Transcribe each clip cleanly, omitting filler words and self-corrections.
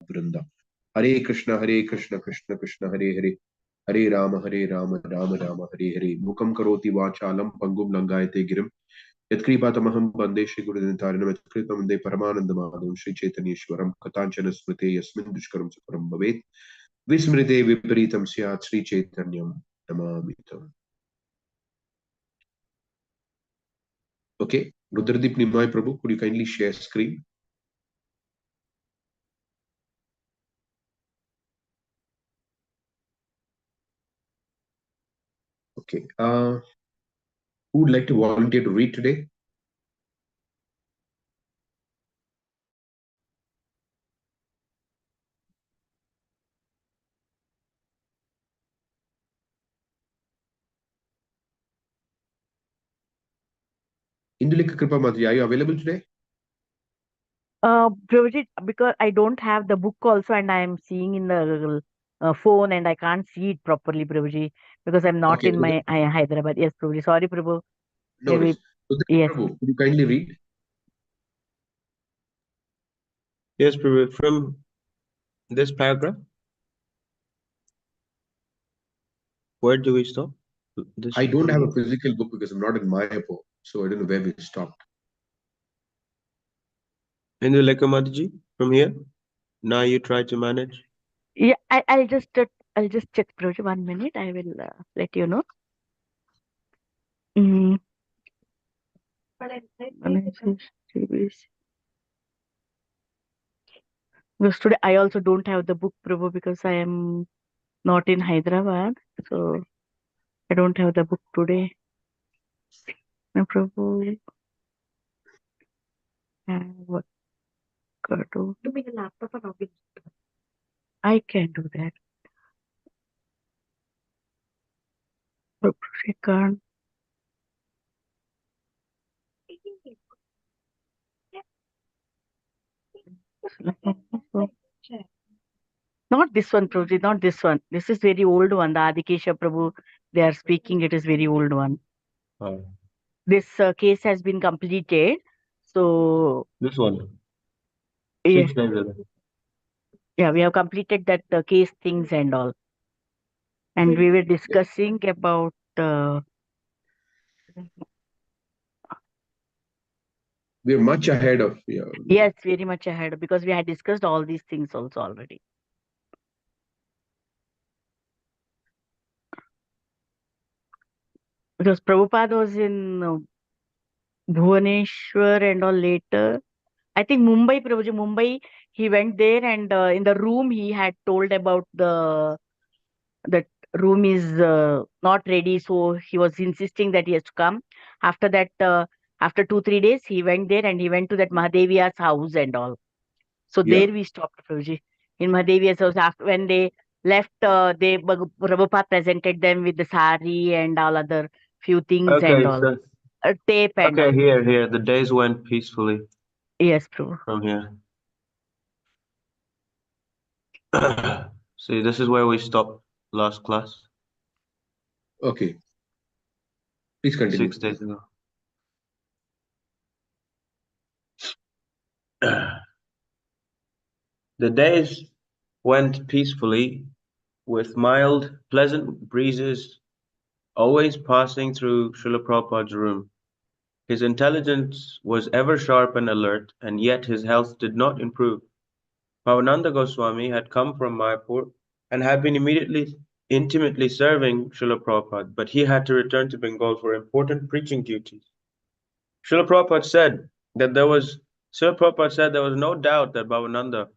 Vrinda. Hare Krishna, Krishna Krishna, Hare Hare. Hare Rama, Rama Rama, Hare Hare. Mukam karoti vachalam pangum langayate girim. Yatkripatamaham bande Shri Guru Dintarinam Yatkritam de Paramanandamadan Shri Chaitanyeshwaram Katanchana Smrite Yasmin Dushkaram Sukaram Bhavet Vismrite Viparitam Syat Shri Chaitanyam Namamitam. Okay, Rudradeep Nimai Prabhu, could you kindly share screen? Okay, who would like to volunteer to read today? Indulika Kripa Mataji, are you available today? Prabhuji, because I don't have the book also, and I am seeing in the phone, and I can't see it properly, Prabhuji, because I'm not Okay, in my Hyderabad. Yes, Prabhuji. Sorry, Prabhu. no worries. Maybe. Yes. Prabhu, could you kindly read? Yes, Prabhu. From this paragraph, where do we stop? I don't have a physical book because I'm not in Mayapur, so I don't know where we stopped. Indulika Mataji, from here. Now you try to manage. Yeah, I'll just check, Prabhuji. 1 minute. I will let you know. Mm. Because today I also don't have the book, Prabhu, because I am not in Hyderabad, so I don't have the book today. No, Prabhu. What to do? To make a laptop or login. I can do that. Prabhu, I can't. Not this one, Prabhuji, not this one. This is very old one. The Adikesha Prabhu, they are speaking, it is very old one. Oh. This case has been completed. So This one. yeah, 6 days ago. yeah, we have completed that case things and all. And we were discussing about We're much ahead of yes, very much ahead, because we had discussed all these things also already. Because Prabhupada was in Bhuvaneshwar and all later. I think Mumbai, Prabhuji, Mumbai, he went there, and in the room he had told about that room is not ready, so he was insisting that he has to come. After that, after 2-3 days, he went there, and he went to that Mahadeviya's house and all. So there we stopped, Prabhuji. In Mahadeviya's house, after when they left, Prabhupada presented them with the sari and all other few things and all. So, Tape and okay, all. here. The days went peacefully. Yes, Prabhu. From here. See, this is where we stopped last class. Okay. Please continue. 6 days ago. The days went peacefully, with mild, pleasant breezes always passing through Srila Prabhupada's room. His intelligence was ever sharp and alert, and yet his health did not improve. Bhavananda Goswami had come from Mayapur and had been intimately serving Srila Prabhupada, but he had to return to Bengal for important preaching duties. Srila Prabhupada said there was no doubt that Bhavananda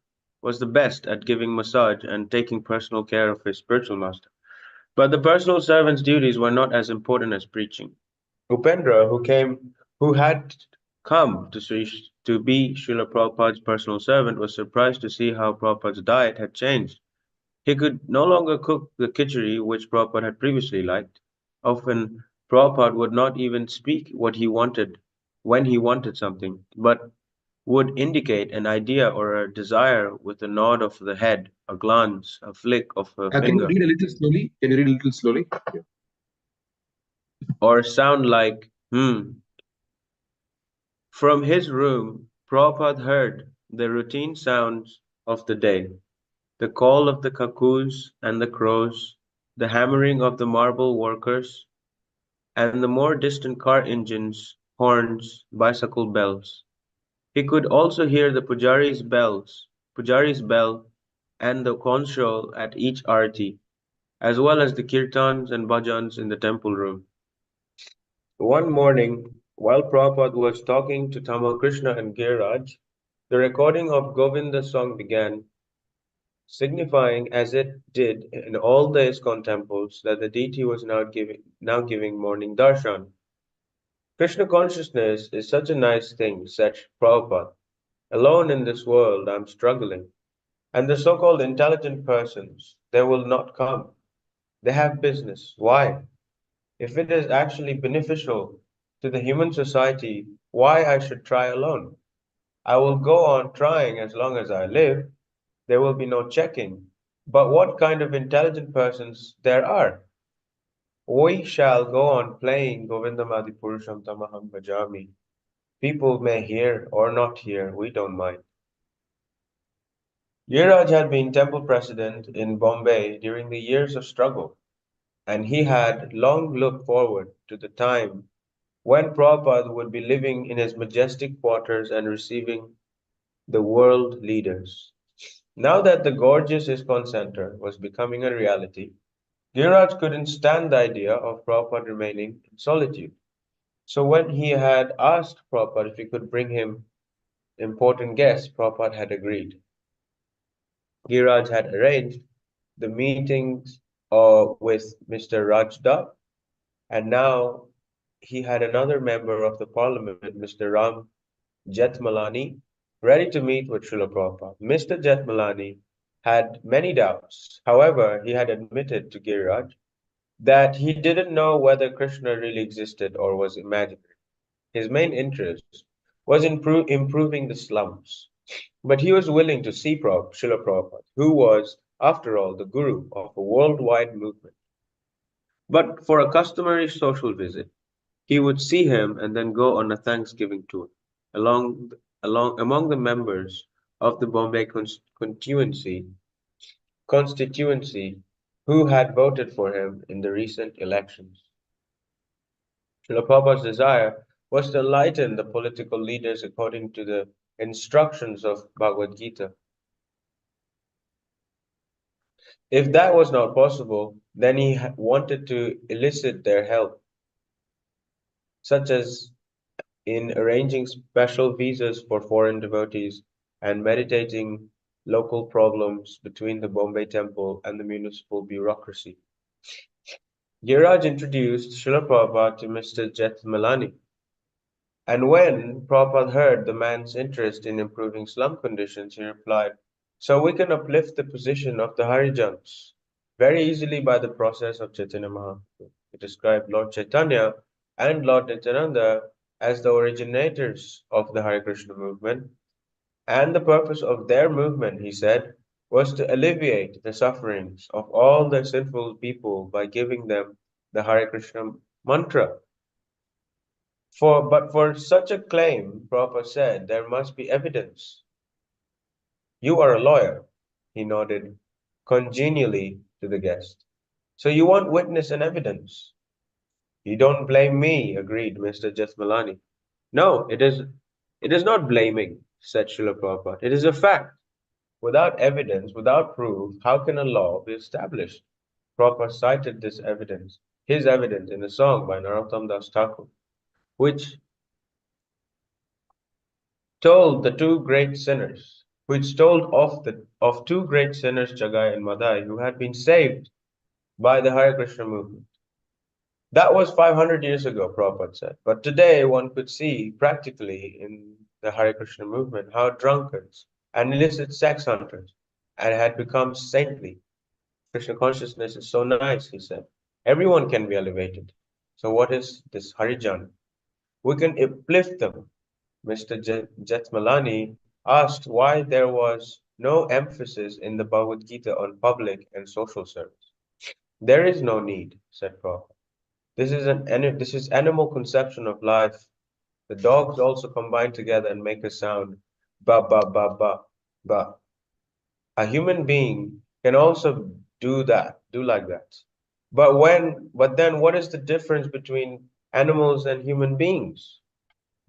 was the best at giving massage and taking personal care of his spiritual master. But the personal servant's duties were not as important as preaching. Upendra, who had come to be Srila Prabhupada's personal servant, was surprised to see how Prabhupada's diet had changed. He could no longer cook the khichdi which Prabhupada had previously liked. Often, Prabhupada would not even speak what he wanted when he wanted something, but would indicate an idea or a desire with a nod of the head, a glance, a flick of a Can you finger, read a little slowly? Can you read a little slowly? Yeah. or sound like, From his room, Prabhupada heard the routine sounds of the day, the call of the cuckoos and the crows, the hammering of the marble workers, and the more distant car engines, horns, bicycle bells. He could also hear the Pujari's bell, and the conch at each arati, as well as the kirtans and bhajans in the temple room. One morning, while Prabhupada was talking to Tamal Krishna and Giriraj, the recording of Govinda's song began, signifying, as it did in all the ISKCON temples, that the deity was now giving morning darshan. Krishna consciousness is such a nice thing, said Prabhupada. Alone in this world, I'm struggling. And the so-called intelligent persons, they will not come. They have business. Why? If it is actually beneficial to the human society, why I should try alone? I will go on trying as long as I live. There will be no checking. But what kind of intelligent persons there are? We shall go on playing Govindamadi Purusham Tamaham Bhajami. People may hear or not hear, we don't mind. Giriraj had been temple president in Bombay during the years of struggle, and he had long looked forward to the time when Prabhupada would be living in his majestic quarters and receiving the world leaders. Now that the gorgeous ISKCON center was becoming a reality, Giriraj couldn't stand the idea of Prabhupada remaining in solitude. So when he had asked Prabhupada if he could bring him important guests, Prabhupada had agreed. Giriraj had arranged the meetings with Mr. Rajda, and now he had another member of the parliament, Mr. Ram Jethmalani, ready to meet with Srila Prabhupada. Mr. Jethmalani had many doubts. However, he had admitted to Giriraj that he didn't know whether Krishna really existed or was imaginary. His main interest was in improving the slums. But he was willing to see Srila Prabhupada, who was, after all, the guru of a worldwide movement. But for a customary social visit, he would see him and then go on a Thanksgiving tour among the members of the Bombay constituency who had voted for him in the recent elections. Srila Prabhupada's desire was to enlighten the political leaders according to the instructions of Bhagavad Gita. If that was not possible, then he wanted to elicit their help, such as in arranging special visas for foreign devotees and meditating local problems between the Bombay temple and the municipal bureaucracy. Giriraj introduced Srila Prabhupada to Mr. Jethmalani, and when Prabhupada heard the man's interest in improving slum conditions, he replied, "So we can uplift the position of the Harijans very easily by the process of Chaitanya Mahaprabhu." He described Lord Chaitanya and Lord Nityananda as the originators of the Hare Krishna movement, and the purpose of their movement, he said, was to alleviate the sufferings of all the sinful people by giving them the Hare Krishna mantra. But for such a claim, Prabhupada said, there must be evidence. You are a lawyer, he nodded congenially to the guest. So you want witness and evidence? You don't blame me, agreed Mr. Jethmalani. No, it is not blaming, said Srila Prabhupada. It is a fact. Without evidence, without proof, how can a law be established? Prabhupada cited his evidence in a song by Narottam Das Thakur, which told of two great sinners, Chagai and Madai, who had been saved by the Hare Krishna movement. That was 500 years ago, Prabhupada said. But today one could see practically in the Hare Krishna movement how drunkards and illicit sex hunters had become saintly. Krishna consciousness is so nice, he said. Everyone can be elevated. So what is this Harijan? We can uplift them. Mr. Jethmalani asked why there was no emphasis in the Bhagavad Gita on public and social service. There is no need, said Prabhupada. This is animal conception of life. The dogs also combine together and make a sound, ba ba ba ba ba. A human being can also do like that. But then what is the difference between animals and human beings?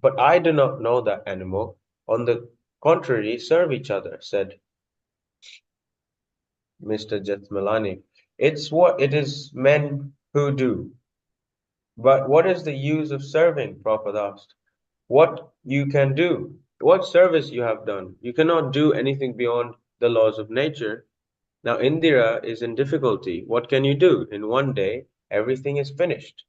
But I do not know that animal. On the contrary, serve each other, said Mr. Jethmalani. It's what it is men who do. But what is the use of serving? Prabhupada asked. What you can do, what service you have done. You cannot do anything beyond the laws of nature. Now Indira is in difficulty. What can you do? In one day, everything is finished.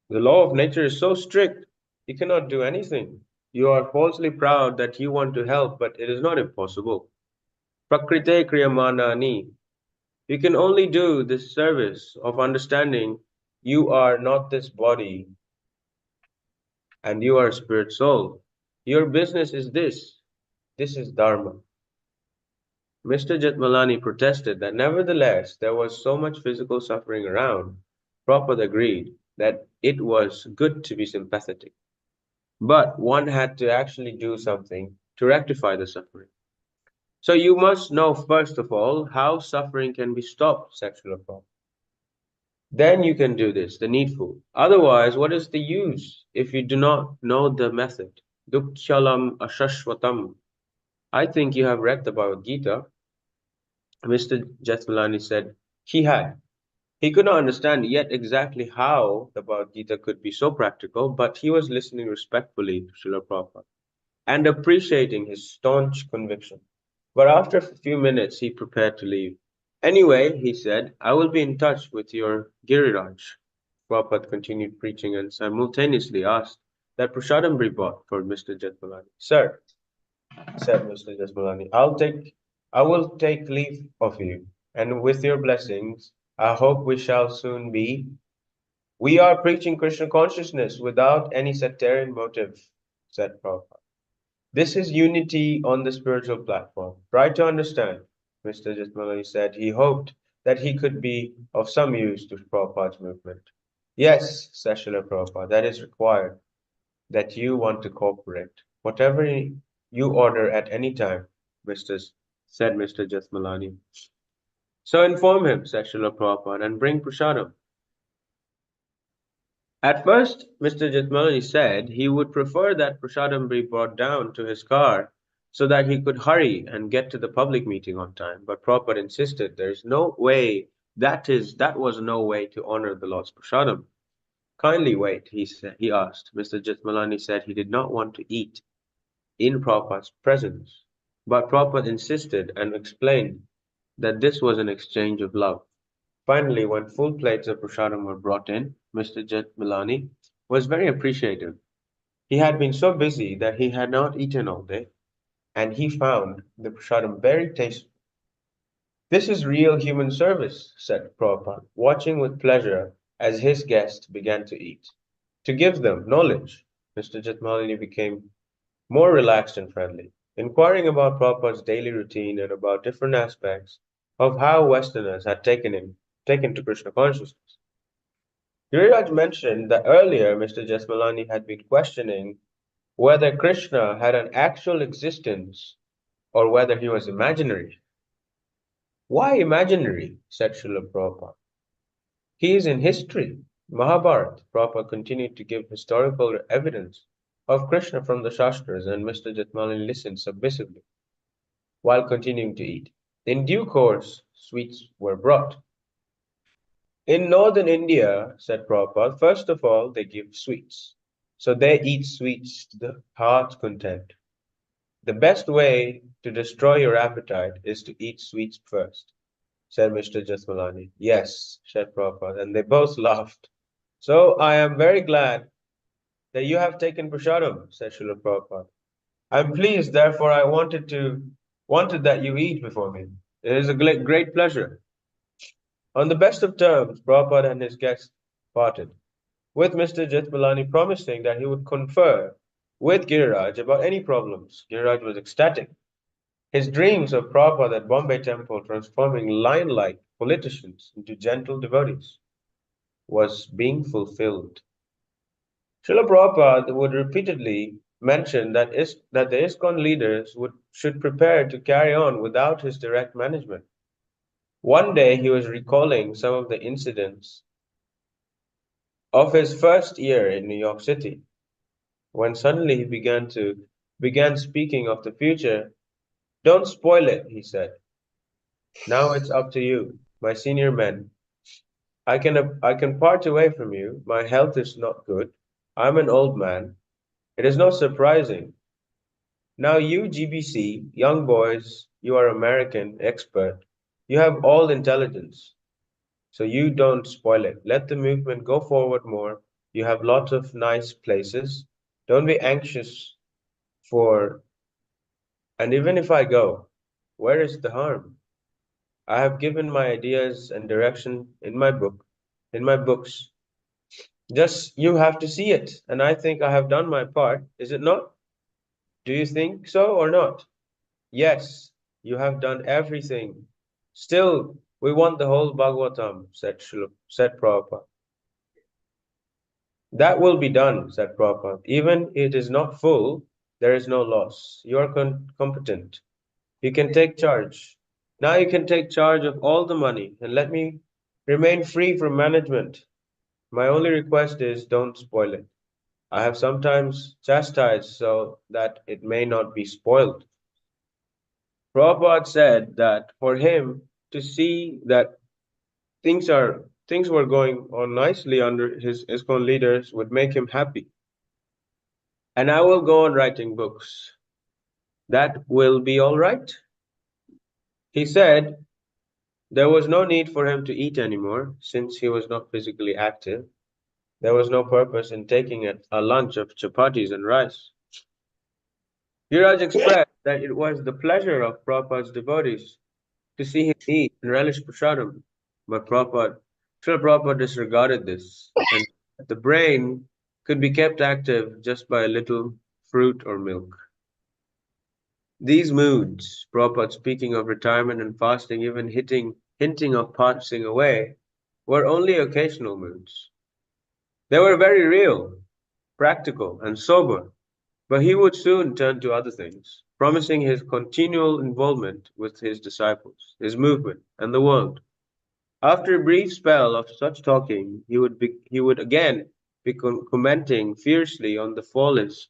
The law of nature is so strict, you cannot do anything. You are falsely proud that you want to help, but it is not impossible. Prakrite kriyamanani. You can only do this service of understanding you are not this body and you are a spirit soul. Your business is this. This is Dharma. Mr. Jethmalani protested that nevertheless there was so much physical suffering around. Prabhupada agreed that it was good to be sympathetic, but one had to actually do something to rectify the suffering. So you must know first of all how suffering can be stopped, said Srila Prabhupada. Then you can do this, the needful. Otherwise, what is the use if you do not know the method? Dukchalam ashashvatam. I think you have read the Bhagavad Gita. Mr. Jethmalani said he had. He could not understand yet exactly how the Bhagavad Gita could be so practical, but he was listening respectfully to Srila Prabhupada and appreciating his staunch conviction. But after a few minutes, he prepared to leave. Anyway, he said, I will be in touch with your Giriraj. Prabhupada continued preaching and simultaneously asked that prasadam be bought for Mr. Jethmalani. Sir, said Mr. Jethmalani, I will take leave of you, and with your blessings, I hope we shall soon be. We are preaching Krishna consciousness without any sectarian motive, said Prabhupada. This is unity on the spiritual platform. Try to understand, Mr. Jethmalani said. He hoped that he could be of some use to Prabhupada's movement. Yes, said Srila Prabhupada, that is required, that you want to cooperate. Whatever you order at any time, said Mr. Jethmalani. So inform him, said Srila Prabhupada, and bring prasadam. At first, Mr. Jethmalani said he would prefer that prasadam be brought down to his car so that he could hurry and get to the public meeting on time. But Prabhupada insisted there is no way, that was no way to honor the Lord's prasadam. Kindly wait, he asked. Mr. Jethmalani said he did not want to eat in Prabhupada's presence. But Prabhupada insisted and explained that this was an exchange of love. Finally, when full plates of prasadam were brought in, Mr. Jethmalani was very appreciative. He had been so busy that he had not eaten all day, and he found the prasadam very tasteful. This is real human service, said Prabhupada, watching with pleasure as his guests began to eat. To give them knowledge, Mr. Jethmalani became more relaxed and friendly, inquiring about Prabhupada's daily routine and about different aspects of how Westerners had taken to Krishna consciousness. Giriraj mentioned that earlier Mr. Jethmalani had been questioning whether Krishna had an actual existence or whether he was imaginary. Why imaginary? Said Srila Prabhupada. He is in history. Mahabharata. Prabhupada continued to give historical evidence of Krishna from the Shastras, and Mr. Jethmalani listened submissively while continuing to eat. In due course, sweets were brought. In northern India, said Prabhupada, first of all, they give sweets. So they eat sweets to the heart's content. The best way to destroy your appetite is to eat sweets first, said Mr. Jethmalani. Yes, said Prabhupada, and they both laughed. So I am very glad that you have taken prasadam, said Srila Prabhupada. I'm pleased, therefore I wanted that you eat before me. It is a great pleasure. On the best of terms, Prabhupada and his guests parted, with Mr. Jethmalani promising that he would confer with Giriraj about any problems. Giriraj was ecstatic. His dreams of Prabhupada at Bombay Temple transforming lion-like politicians into gentle devotees was being fulfilled. Srila Prabhupada would repeatedly mention that the ISKCON leaders would should prepare to carry on without his direct management. One day he was recalling some of the incidents of his first year in New York City, when suddenly he began speaking of the future. Don't spoil it, he said. Now it's up to you, my senior men. I can part away from you. My health is not good. I'm an old man. It is not surprising. Now you GBC, young boys, you are American expert. You have all intelligence. So you don't spoil it. Let the movement go forward more. You have lots of nice places. Don't be anxious for, and even if I go, where is the harm? I have given my ideas and direction in my books. Just you have to see it, and I think I have done my part, is it not? Do you think so or not? Yes, you have done everything. Still, we want the whole Bhagavatam, said Prabhupada. That will be done, said Prabhupada. Even if it is not full, there is no loss. You are competent. You can take charge. Now you can take charge of all the money and let me remain free from management. My only request is don't spoil it. I have sometimes chastised so that it may not be spoiled. Prabhupada said that for him to see that things were going on nicely under his ISKCON leaders would make him happy. And I will go on writing books. That will be all right. He said there was no need for him to eat anymore since he was not physically active. There was no purpose in taking a lunch of chapatis and rice. Viraj expressed that it was the pleasure of Prabhupada's devotees to see him eat and relish prasadam, but Srila Prabhupada disregarded this, and the brain could be kept active just by a little fruit or milk. These moods, Prabhupada speaking of retirement and fasting, even hinting of passing away, were only occasional moods. They were very real, practical, and sober, but he would soon turn to other things, promising his continual involvement with his disciples, his movement, and the world. After a brief spell of such talking, he would again be commenting fiercely on the follies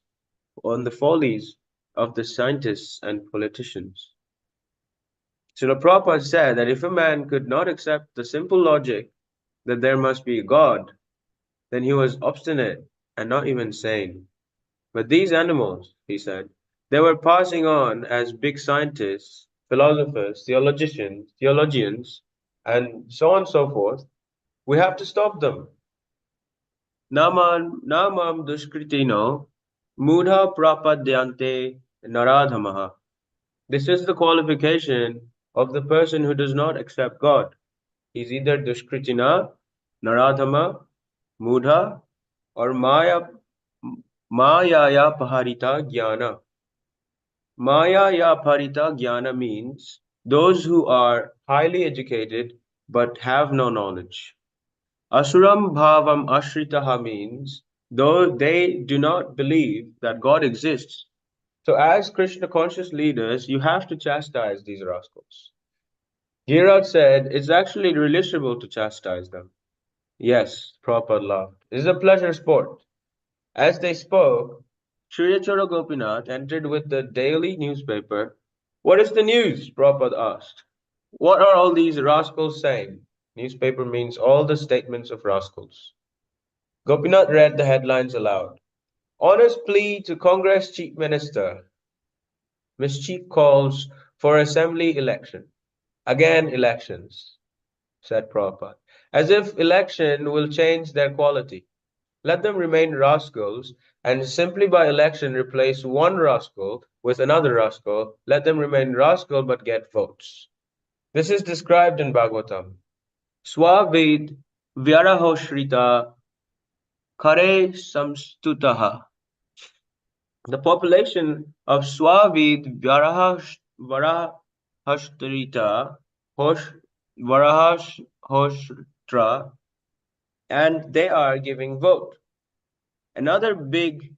of the scientists and politicians. Srila Prabhupada said that if a man could not accept the simple logic that there must be a God, then he was obstinate and not even sane. But these animals, he said, they were passing on as big scientists, philosophers, theologians, and so on and so forth. We have to stop them. Namam duskritino mudha prapadyante naradhamaha. This is the qualification of the person who does not accept God. He's either duskritina, naradhama, mudha, or mayaya paharita jnana. Mayaya paharita jnana means those who are highly educated but have no knowledge. Asuram bhavam ashritaha means though they do not believe that God exists. So as Krishna conscious leaders, you have to chastise these rascals. Giriraj said, it's actually relishable to chastise them. Yes, Prabhupada laughed. This is a pleasure sport. As they spoke, Sri Chora Gopinath entered with the daily newspaper. What is the news? Prabhupada asked. What are all these rascals saying? Newspaper means all the statements of rascals. Gopinath read the headlines aloud. Honest plea to Congress Chief Minister. Mischief calls for assembly election. Again elections, said Prabhupada, as if election will change their quality. Let them remain rascals, and simply by election replace one rascal with another rascal. Let them remain rascal but get votes. This is described in Bhagavatam. Swavid vyarahoshrita kare samstutaha. The population of Swavid Varahashtrita Varahashtra, and they are giving vote. Another big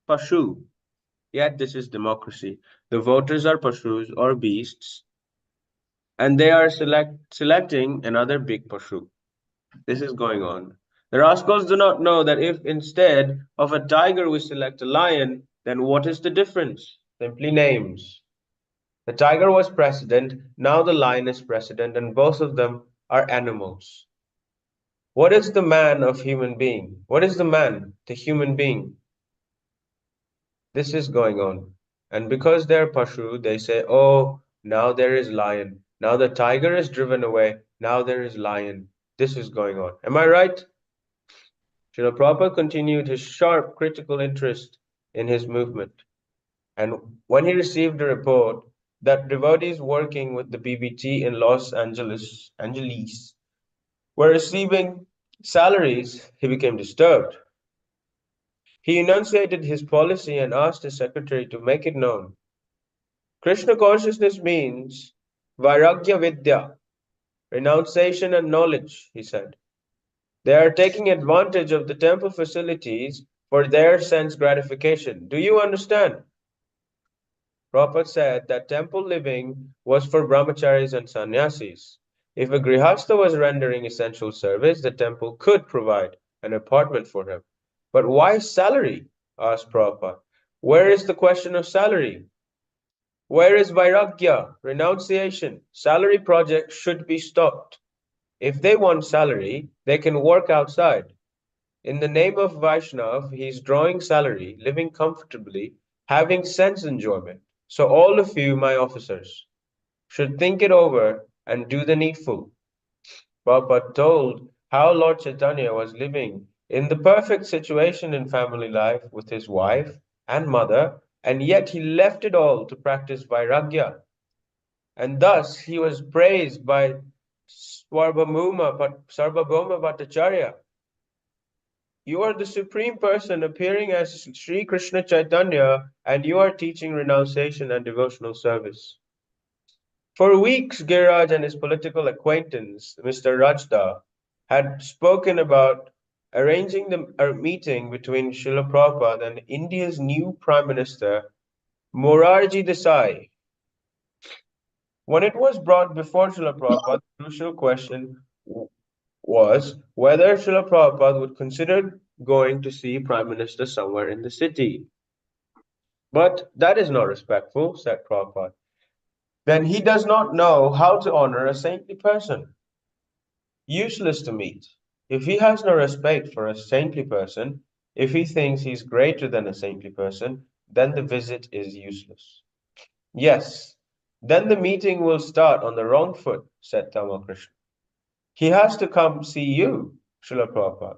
Pashu, yet this is democracy. The voters are pashus or beasts, and they are selecting another big pashu. This is going on. The rascals do not know that if instead of a tiger we select a lion, then what is the difference? Simply names. The tiger was president, now the lion is president, and both of them are animals. What is the man of human being? What is the man, the human being? This is going on. And because they're Pashu, they say, oh, now there is lion. Now the tiger is driven away. Now there is lion. This is going on. Am I right? Srila Prabhupada continued his sharp critical interest in his movement. And when he received a report that devotees working with the BBT in Los Angeles were receiving salaries, he became disturbed. He enunciated his policy and asked his secretary to make it known. Krishna consciousness means Vairagya Vidya, renunciation and knowledge, he said. They are taking advantage of the temple facilities for their sense gratification. Do you understand? Prabhupada said that temple living was for brahmacharis and sannyasis. If a grihastha was rendering essential service, the temple could provide an apartment for him. But why salary? Asked Prabhupada. Where is the question of salary? Where is Vairagya, renunciation? Salary projects should be stopped. If they want salary, they can work outside. In the name of Vaishnav, he is drawing salary, living comfortably, having sense enjoyment. So all of you, my officers, should think it over and do the needful. Prabhupada told how Lord Caitanya was living in the perfect situation in family life with his wife and mother, and yet he left it all to practice Vairagya. And thus he was praised by Sarvabhauma Bhattacharya. You are the Supreme Person appearing as Sri Krishna Chaitanya, and you are teaching renunciation and devotional service. For weeks, Giriraj and his political acquaintance, Mr. Rajda, had spoken about arranging a meeting between Srila Prabhupada and India's new Prime Minister, Morarji Desai. When it was brought before Srila Prabhupada, the crucial question was whether Srila Prabhupada would consider going to see Prime Minister somewhere in the city. But that is not respectful, said Prabhupada. Then he does not know how to honor a saintly person. Useless to meet. If he has no respect for a saintly person, if he thinks he's greater than a saintly person, then the visit is useless. Yes, then the meeting will start on the wrong foot, said Tamakrishna. He has to come see you, Srila Prabhupada.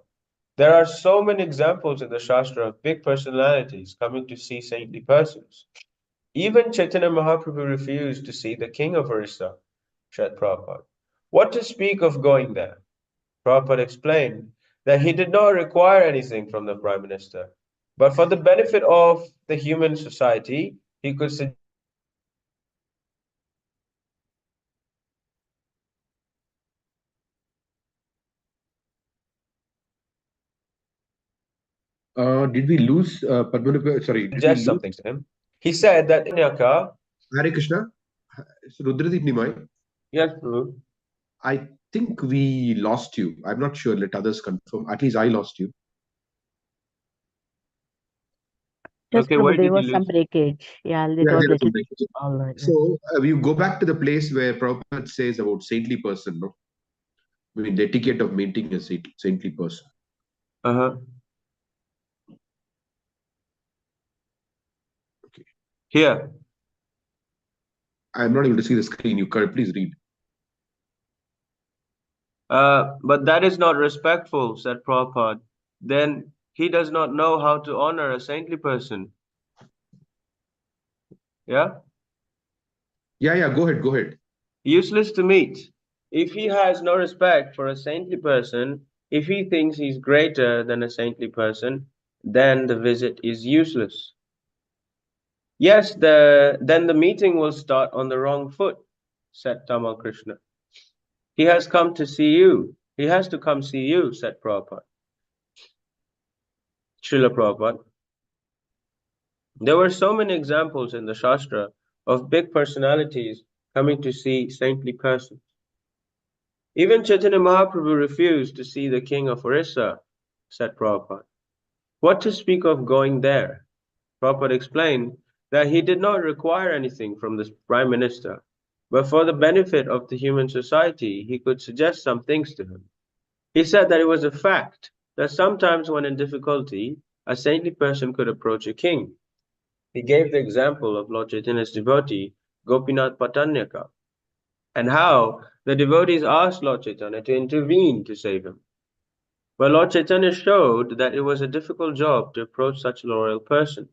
There are so many examples in the Shastra of big personalities coming to see saintly persons. Even Chaitanya Mahaprabhu refused to see the king of Orissa, said Prabhupada. What to speak of going there? Prabhupada explained that he did not require anything from the Prime Minister, but for the benefit of the human society, he could suggest Did we lose Padmanabha? Sorry, did we lose something to him. He said that Nyaka, Hare Krishna? Rudradeep Nimai? yes, Prabhu. I think we lost you. I'm not sure. Let others confirm. At least I lost you. Yes, Okay, Prabhu, where there did he was some lose? breakage. Yeah, it Yeah, was there was little some bit breakage. all right. So you go back to the place where Prabhupada says about saintly person, no? I mean, the etiquette of maintaining a saintly person. Uh-huh. Okay. Here. I'm not able to see the screen. You can please read. But that is not respectful, said Prabhupada. Then he does not know how to honor a saintly person. Yeah? Yeah, go ahead, go ahead. Useless to meet. If he has no respect for a saintly person, if he thinks he's greater than a saintly person, then the visit is useless. Yes, then the meeting will start on the wrong foot, said Tamakrishna. He has come to see you. He has to come see you, said Prabhupada. Srila Prabhupada. There were so many examples in the Shastra of big personalities coming to see saintly persons. Even Chaitanya Mahaprabhu refused to see the king of Orissa, said Prabhupada. What to speak of going there? Prabhupada explained that he did not require anything from the Prime Minister, but for the benefit of the human society, he could suggest some things to him. He said that it was a fact that sometimes when in difficulty, a saintly person could approach a king. He gave the example of Lord Chaitanya's devotee, Gopinath Patanyaka, and how the devotees asked Lord Chaitanya to intervene to save him. But Lord Chaitanya showed that it was a difficult job to approach such a loyal person.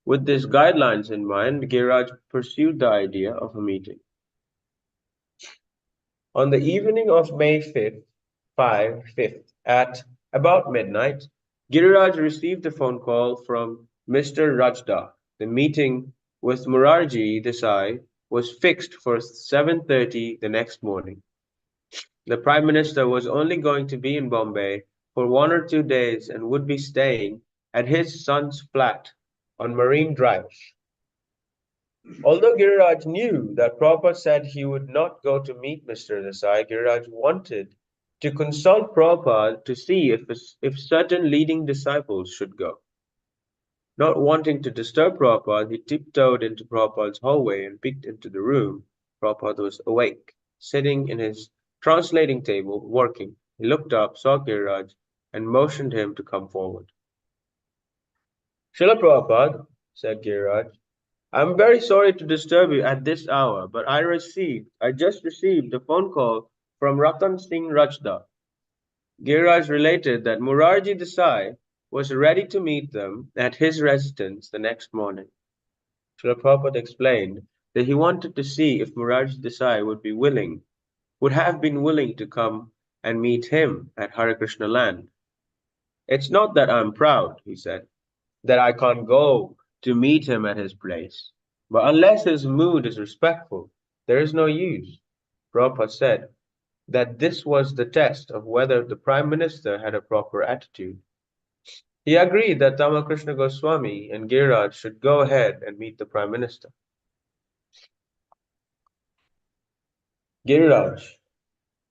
With these guidelines in mind, Giriraj pursued the idea of a meeting. On the evening of May 5th, at about midnight, Giriraj received a phone call from Mr. Rajda. The meeting with Murarji Desai was fixed for 7:30 the next morning. The Prime Minister was only going to be in Bombay for 1 or 2 days and would be staying at his son's flat on Marine Drive. Although Giriraj knew that Prabhupada said he would not go to meet Mr. Desai, Giriraj wanted to consult Prabhupada to see if certain leading disciples should go. Not wanting to disturb Prabhupada, he tiptoed into Prabhupada's hallway and peeked into the room. Prabhupada was awake, sitting in his translating table, working. He looked up, saw Giriraj, and motioned him to come forward. Srila Prabhupada, said Giriraj, I'm very sorry to disturb you at this hour, but I just received a phone call from Ratan Singh Rajda. Giriraj related that Murarji Desai was ready to meet them at his residence the next morning. Srila Prabhupada explained that he wanted to see if Murarji Desai would have been willing to come and meet him at Hare Krishna land. It's not that I'm proud, he said, that I can't go to meet him at his place. But unless his mood is respectful, there is no use. Prabhupada said that this was the test of whether the Prime Minister had a proper attitude. He agreed that Ramakrishna Goswami and Giriraj should go ahead and meet the Prime Minister. Giriraj.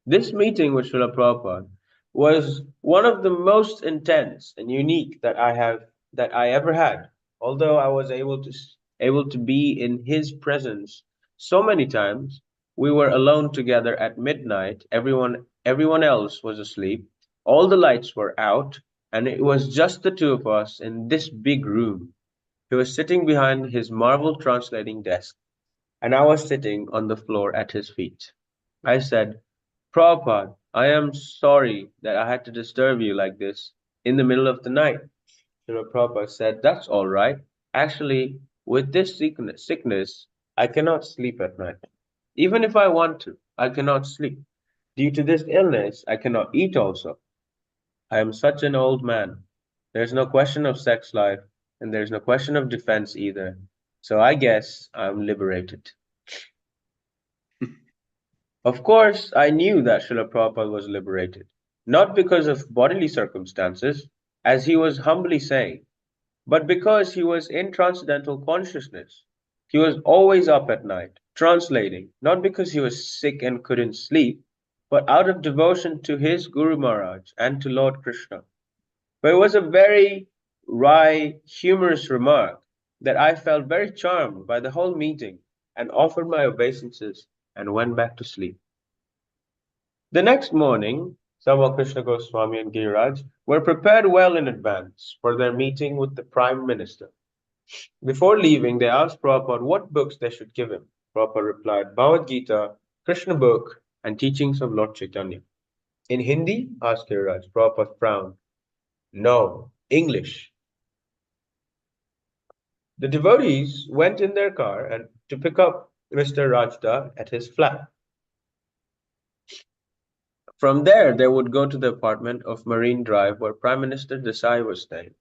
This meeting with Srila Prabhupada was one of the most intense and unique that I ever had. Although I was able to be in his presence so many times, we were alone together at midnight. Everyone else was asleep. All the lights were out, and it was just the two of us in this big room. He was sitting behind his marble translating desk, and I was sitting on the floor at his feet. I said, Prabhupada, I am sorry that I had to disturb you like this in the middle of the night. Srila Prabhupada said, that's all right. Actually, with this sickness, I cannot sleep at night. Even if I want to, I cannot sleep. Due to this illness, I cannot eat also. I am such an old man. There's no question of sex life, and there's no question of defense either. So I guess I'm liberated. Of course, I knew that Srila Prabhupada was liberated, not because of bodily circumstances, as he was humbly saying, but because he was in transcendental consciousness. He was always up at night, translating, not because he was sick and couldn't sleep, but out of devotion to his Guru Maharaj and to Lord Krishna. But it was a very wry, humorous remark that I felt very charmed by the whole meeting and offered my obeisances and went back to sleep. The next morning, Ramakrishna Goswami and Giriraj were prepared well in advance for their meeting with the Prime Minister. Before leaving, they asked Prabhupada what books they should give him. Prabhupada replied, Bhagavad Gita, Krishna book, and teachings of Lord Chaitanya. In Hindi? Asked Giriraj. Prabhupada frowned. No, English. The devotees went in their car and to pick up Mr. Rajda at his flat. From there, they would go to the apartment of Marine Drive where Prime Minister Desai was staying.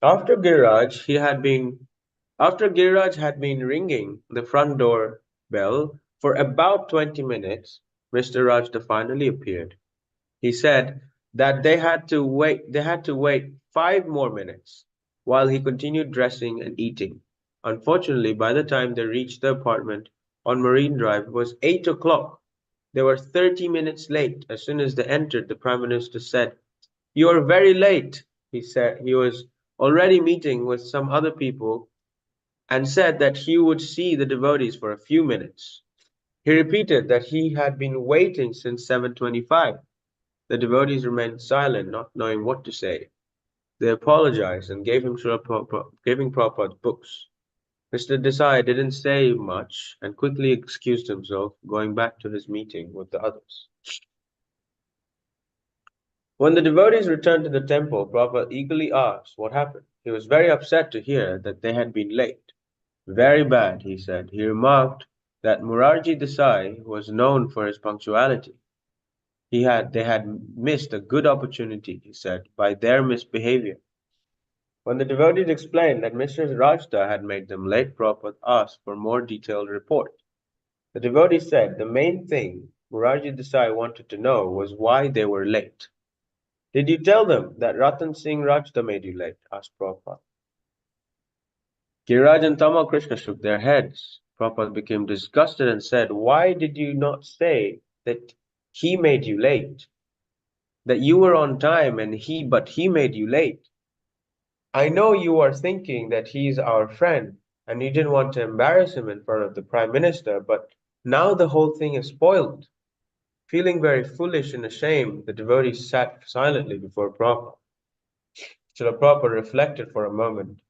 After Giriraj had been ringing the front door bell for about 20 minutes, Mr. Rajda finally appeared. He said that they had to wait 5 more minutes while he continued dressing and eating. Unfortunately, by the time they reached the apartment on Marine Drive, it was 8 o'clock. They were 30 minutes late. As soon as they entered, the Prime Minister said, "You are very late," he said. He was already meeting with some other people and said that he would see the devotees for a few minutes. He repeated that he had been waiting since 7:25. The devotees remained silent, not knowing what to say. They apologized and gave him Prabhupada's books. Mr. Desai didn't say much and quickly excused himself, going back to his meeting with the others. When the devotees returned to the temple, Prabhupada eagerly asked what happened. He was very upset to hear that they had been late. Very bad, he said. He remarked that Murarji Desai was known for his punctuality. They had missed a good opportunity, he said, by their misbehavior. When the devotees explained that Mr. Rajda had made them late, Prabhupada asked for more detailed report. The devotee said the main thing Murarji Desai wanted to know was why they were late. "Did you tell them that Ratan Singh Rajda made you late?" asked Prabhupada. Giriraj and Tamal Krishna shook their heads. Prabhupada became disgusted and said, "Why did you not say that he made you late? That you were on time but he made you late? I know you are thinking that he's our friend and you didn't want to embarrass him in front of the Prime Minister, but now the whole thing is spoiled." Feeling very foolish and ashamed, the devotee sat silently before Prabhupada. Srila Prabhupada reflected for a moment.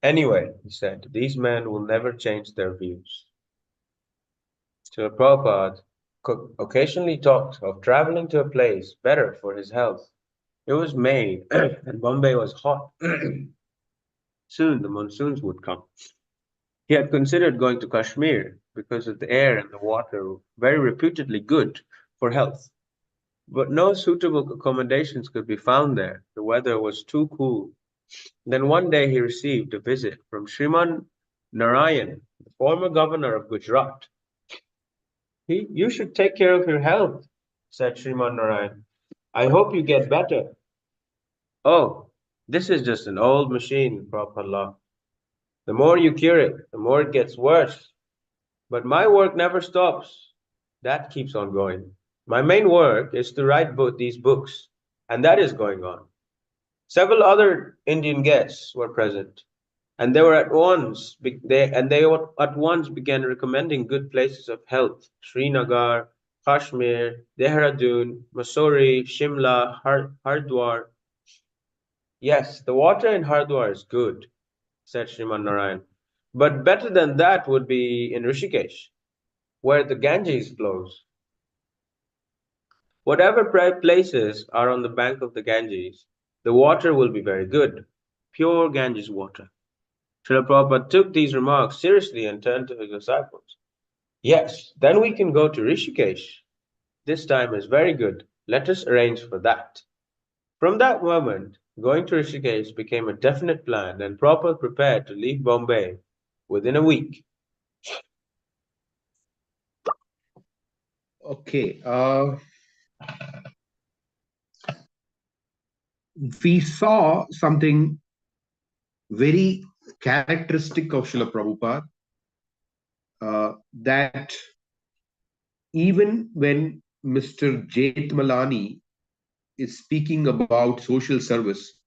"Anyway," he said, "these men will never change their views." Srila Prabhupada occasionally talked of traveling to a place better for his health. It was May, and Bombay was hot. Soon the monsoons would come. He had considered going to Kashmir because of the air and the water were very reputedly good for health. But no suitable accommodations could be found there. The weather was too cool. Then one day he received a visit from Shriman Narayan, the former governor of Gujarat. "You should take care of your health," said Shriman Narayan. "I hope you get better." "Oh, this is just an old machine," Prabhupada laughed. "The more you cure it, the more it gets worse. But my work never stops. That keeps on going. My main work is to write these books, and that is going on." Several other Indian guests were present, and they at once began recommending good places of health: Srinagar, Kashmir, Dehradun, Mussoorie, Shimla, Hardwar. "Yes, the water in Hardwar is good," said Shriman Narayan, "but better than that would be in Rishikesh, where the Ganges flows. Whatever places are on the bank of the Ganges, the water will be very good, pure Ganges water." Srila Prabhupada took these remarks seriously and turned to his disciples. "Yes, then we can go to Rishikesh. This time is very good. Let us arrange for that." From that moment, going to Rishikesh became a definite plan, and Prabhupada prepared to leave Bombay within a week. Okay. We saw something very characteristic of Srila Prabhupada, that even when Mr. Jethmalani is speaking about social service,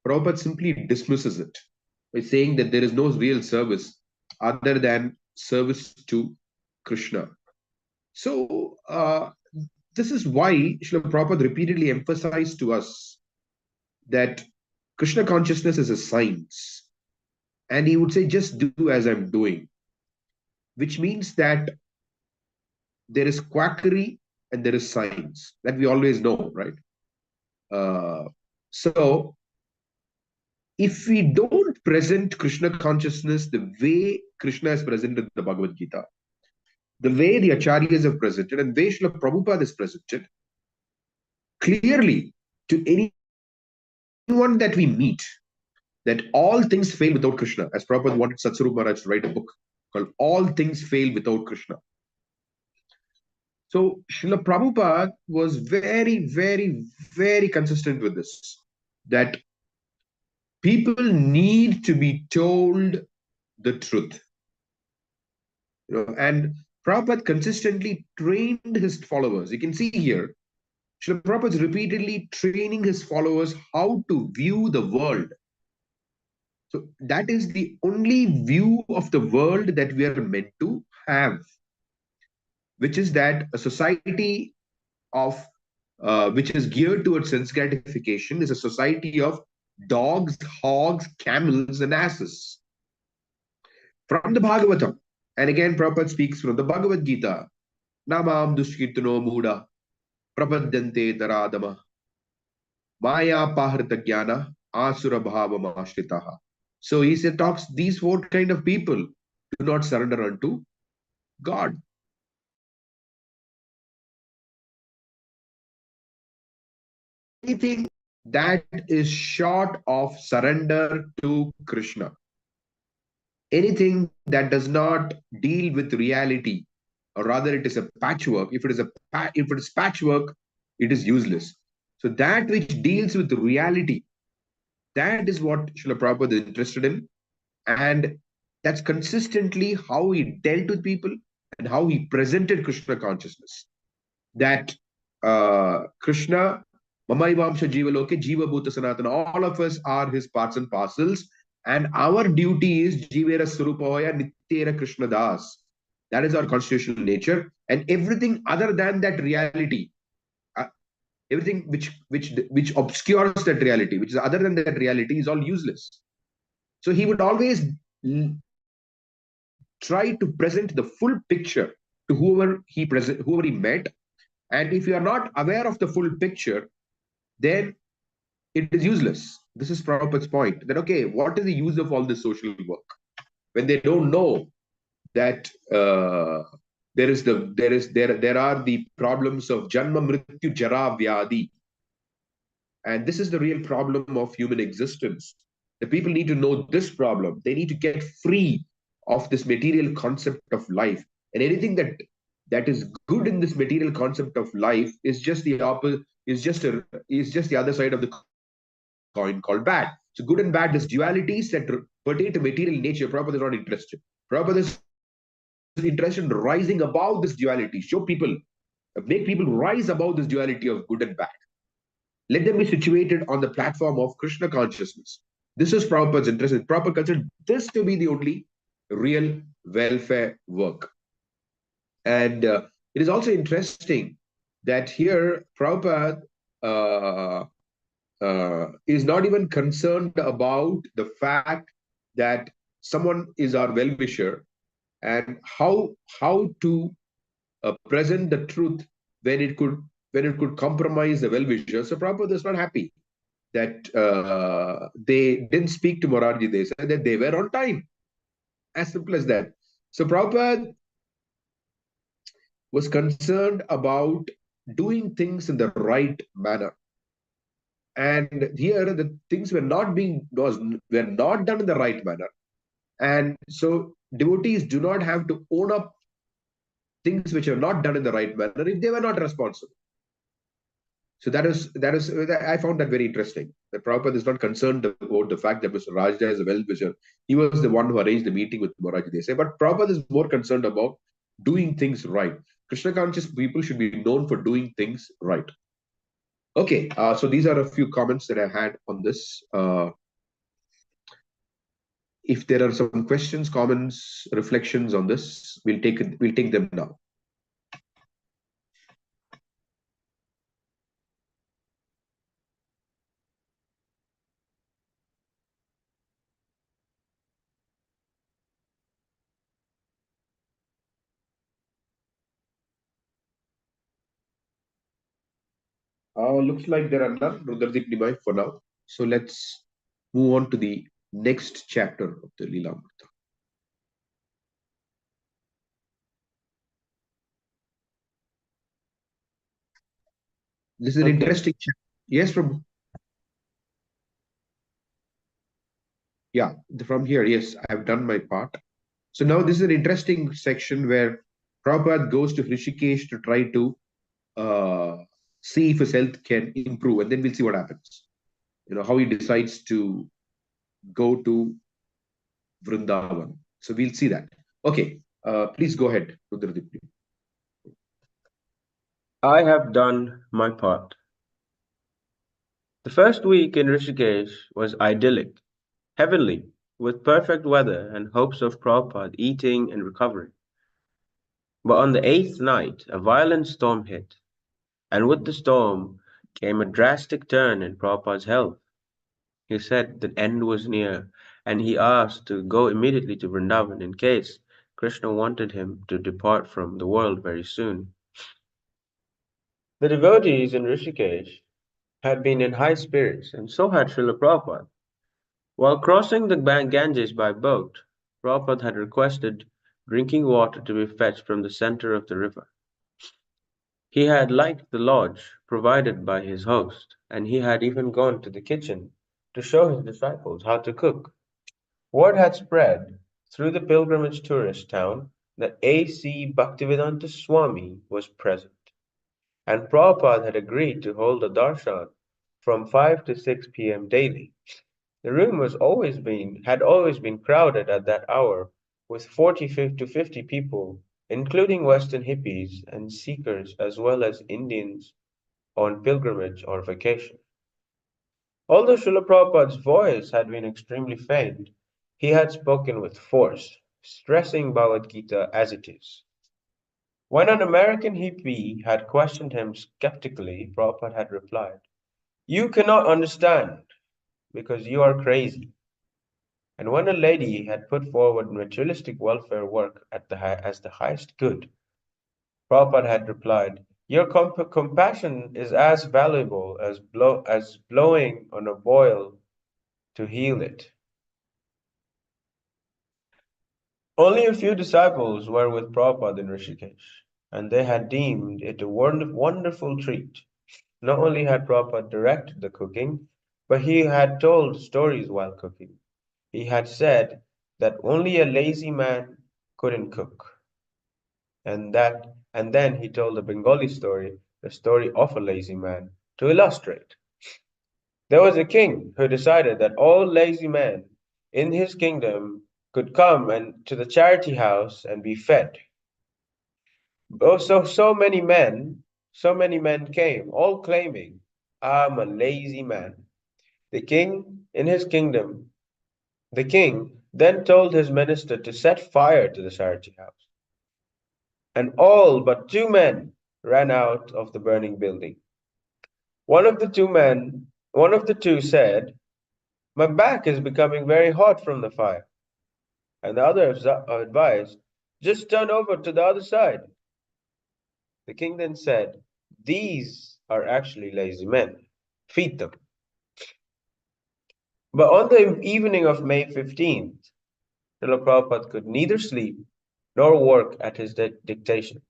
Prabhupada simply dismisses it by saying that there is no real service other than service to Krishna. So, this is why Srila Prabhupada repeatedly emphasized to us that Krishna consciousness is a science. And he would say, just do as I'm doing, which means that there is quackery and there is science that we always know, right? So, if we don't present Krishna consciousness the way Krishna is presented in the Bhagavad Gita, the way the Acharyas have presented, and the way Srila Prabhupada is presented, clearly to anyone that we meet, that all things fail without Krishna. As Prabhupada wanted Satsarup Maharaj to write a book called All Things Fail Without Krishna. So Srila Prabhupada was very, very, very consistent with this, that people need to be told the truth. And Prabhupada consistently trained his followers. You can see here, Srila Prabhupada is repeatedly training his followers how to view the world. So that is the only view of the world that we are meant to have, which is that a society of which is geared towards sense gratification is a society of dogs, hogs, camels, and asses. From the Bhagavatam, and again Prabhupada speaks from the Bhagavad Gita, Namam dushkirtano muda prapadyante taradama maya pahrita jnana asura bhava ashritaha. So he said, talks these four kind of people do not surrender unto God. Anything that is short of surrender to Krishna, anything that does not deal with reality, or rather it is a patchwork. If it is patchwork, it is useless. So that which deals with reality, that is what Srila Prabhupada is interested in. And that's consistently how he dealt with people and how he presented Krishna consciousness. That Krishna, Mamaivamsha Jiva Loke, Jiva Bhuta Sanatana, all of us are his parts and parcels. And our duty is Jivera Surupavaya Nityera Krishna Das. That is our constitutional nature. And everything other than that reality, everything which obscures that reality, which is other than that reality, is all useless. So he would always try to present the full picture to whoever he met. And if you are not aware of the full picture, then it is useless. This is Prabhupada's point, that okay, what is the use of all this social work when they don't know that there are the problems of janma mrityu jara vyadi, and this is the real problem of human existence. The people need to know this problem. They need to get free of this material concept of life, and anything that is good in this material concept of life is just the opposite, is just the other side of the coin called bad. So good and bad, this dualities that pertain to material nature, Prabhupada is not interested. Prabhupada is interested in rising above this duality, show people, make people rise above this duality of good and bad. Let them be situated on the platform of Krishna consciousness. This is Prabhupada's interest. Prabhupada considered this to be the only real welfare work. And it is also interesting that here Prabhupada is not even concerned about the fact that someone is our well-wisher and how to present the truth when it could compromise the well-wisher. So Prabhupada is not happy that they didn't speak to Morarji. They said that they were on time. As simple as that. So Prabhupada was concerned about doing things in the right manner. And here the things were not done in the right manner. And so devotees do not have to own up things which are not done in the right manner if they were not responsible. So that is I found that very interesting. That Prabhupada is not concerned about the fact that Mr. Rajda is a well-wisher. He was the one who arranged the meeting with Moraji Desai. But Prabhupada is more concerned about doing things right. Krishna conscious people should be known for doing things right. Okay, so these are a few comments that I had on this. If there are some questions, comments, reflections on this, we'll take them now. Looks like there are none, Rudradeep Nimai, for now. So let's move on to the next chapter of the Leelamrita. This is an interesting chapter. Yes, Prabhu. Yeah, from here, yes, I have done my part. So now this is an interesting section where Prabhupada goes to Hrishikesh to try to see if his health can improve, and then we'll see what happens. How he decides to go to Vrindavan. So we'll see that. Okay, please go ahead, Rudradip. I have done my part. The first week in Rishikesh was idyllic, heavenly, with perfect weather and hopes of Prabhupada eating and recovering. But on the eighth night, a violent storm hit, and with the storm came a drastic turn in Prabhupada's health. He said the end was near, and he asked to go immediately to Vrindavan in case Krishna wanted him to depart from the world very soon. The devotees in Rishikesh had been in high spirits, and so had Srila Prabhupada. While crossing the Ganges by boat, Prabhupada had requested drinking water to be fetched from the center of the river. He had liked the lodge provided by his host, and he had even gone to the kitchen to show his disciples how to cook. Word had spread through the pilgrimage tourist town that A.C. Bhaktivedanta Swami was present, and Prabhupada had agreed to hold a darshan from 5 to 6 p.m. daily. The room had always been crowded at that hour with 40 to 50 people, including Western hippies and seekers as well as Indians on pilgrimage or vacation. Although Srila Prabhupada's voice had been extremely faint, he had spoken with force, stressing Bhagavad Gita as it is. When an American hippie had questioned him skeptically, Prabhupada had replied, "You cannot understand because you are crazy." And when a lady had put forward materialistic welfare work as the highest good, Prabhupada had replied, "Your compassion is as valuable as blowing on a boil to heal it." Only a few disciples were with Prabhupada in Rishikesh, and they had deemed it a wonderful treat. Not only had Prabhupada directed the cooking, but he had told stories while cooking. He had said that only a lazy man couldn't cook, and then he told a Bengali story, the story of a lazy man, to illustrate. There was a king who decided that all lazy men in his kingdom could come and to the charity house and be fed. Oh, so many men came, all claiming, "I'm a lazy man." The king in his kingdom, the king then told his minister to set fire to the charity house, and all but two men ran out of the burning building. One of the two said, "My back is becoming very hot from the fire." And the other advised, "Just turn over to the other side." The king then said, "These are actually lazy men. Feed them." But on the evening of May 15th, Srila Prabhupada could neither sleep nor work at his dictation.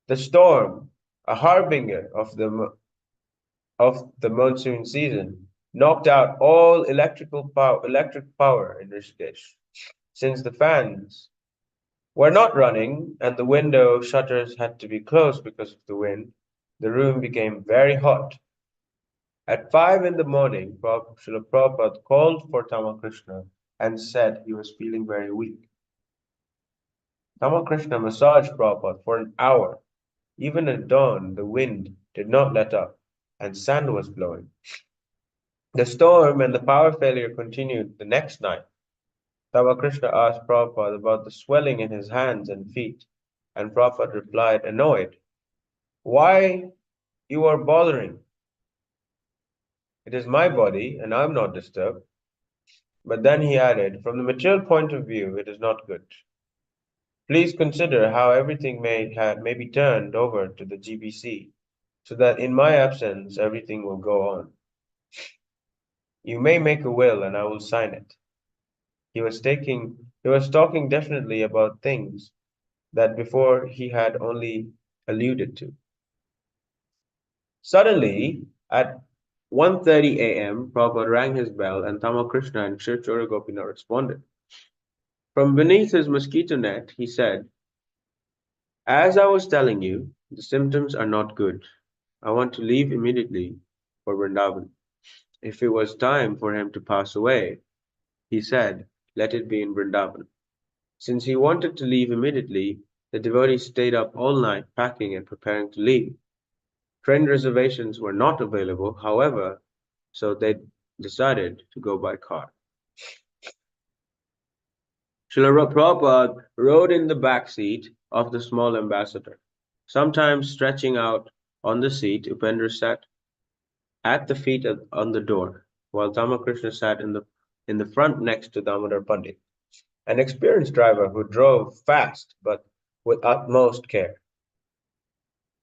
The storm, a harbinger of the monsoon season, knocked out all electric power in Rishikesh. Since the fans were not running and the window shutters had to be closed because of the wind, the room became very hot. At 5 in the morning, Srila Prabhupada called for Tamakrishna and said he was feeling very weak. Tamakrishna massaged Prabhupada for an hour. Even at dawn, the wind did not let up, and sand was blowing. The storm and the power failure continued the next night. Ramakrishna asked Prabhupada about the swelling in his hands and feet, and Prabhupada replied, annoyed, "Why you are bothering? It is my body, and I am not disturbed." But then he added, "From the material point of view, it is not good. Please consider how everything may be turned over to the GBC, so that in my absence, everything will go on. You may make a will, and I will sign it." He was talking definitely about things that before he had only alluded to. Suddenly, at 1:30 a.m., Prabhupada rang his bell and Tamakrishna and Sri Chora Gopinath responded. From beneath his mosquito net, he said, "As I was telling you, the symptoms are not good. I want to leave immediately for Vrindavan. If it was time for him to pass away, he said, let it be in Vrindavan." Since he wanted to leave immediately, the devotees stayed up all night packing and preparing to leave. Train reservations were not available, however, so they decided to go by car. Srila Prabhupada rode in the back seat of the small ambassador. Sometimes stretching out on the seat, Upendra sat at the feet on the door, while Ramakrishna sat in the front next to Damodar Pandit, an experienced driver who drove fast but with utmost care.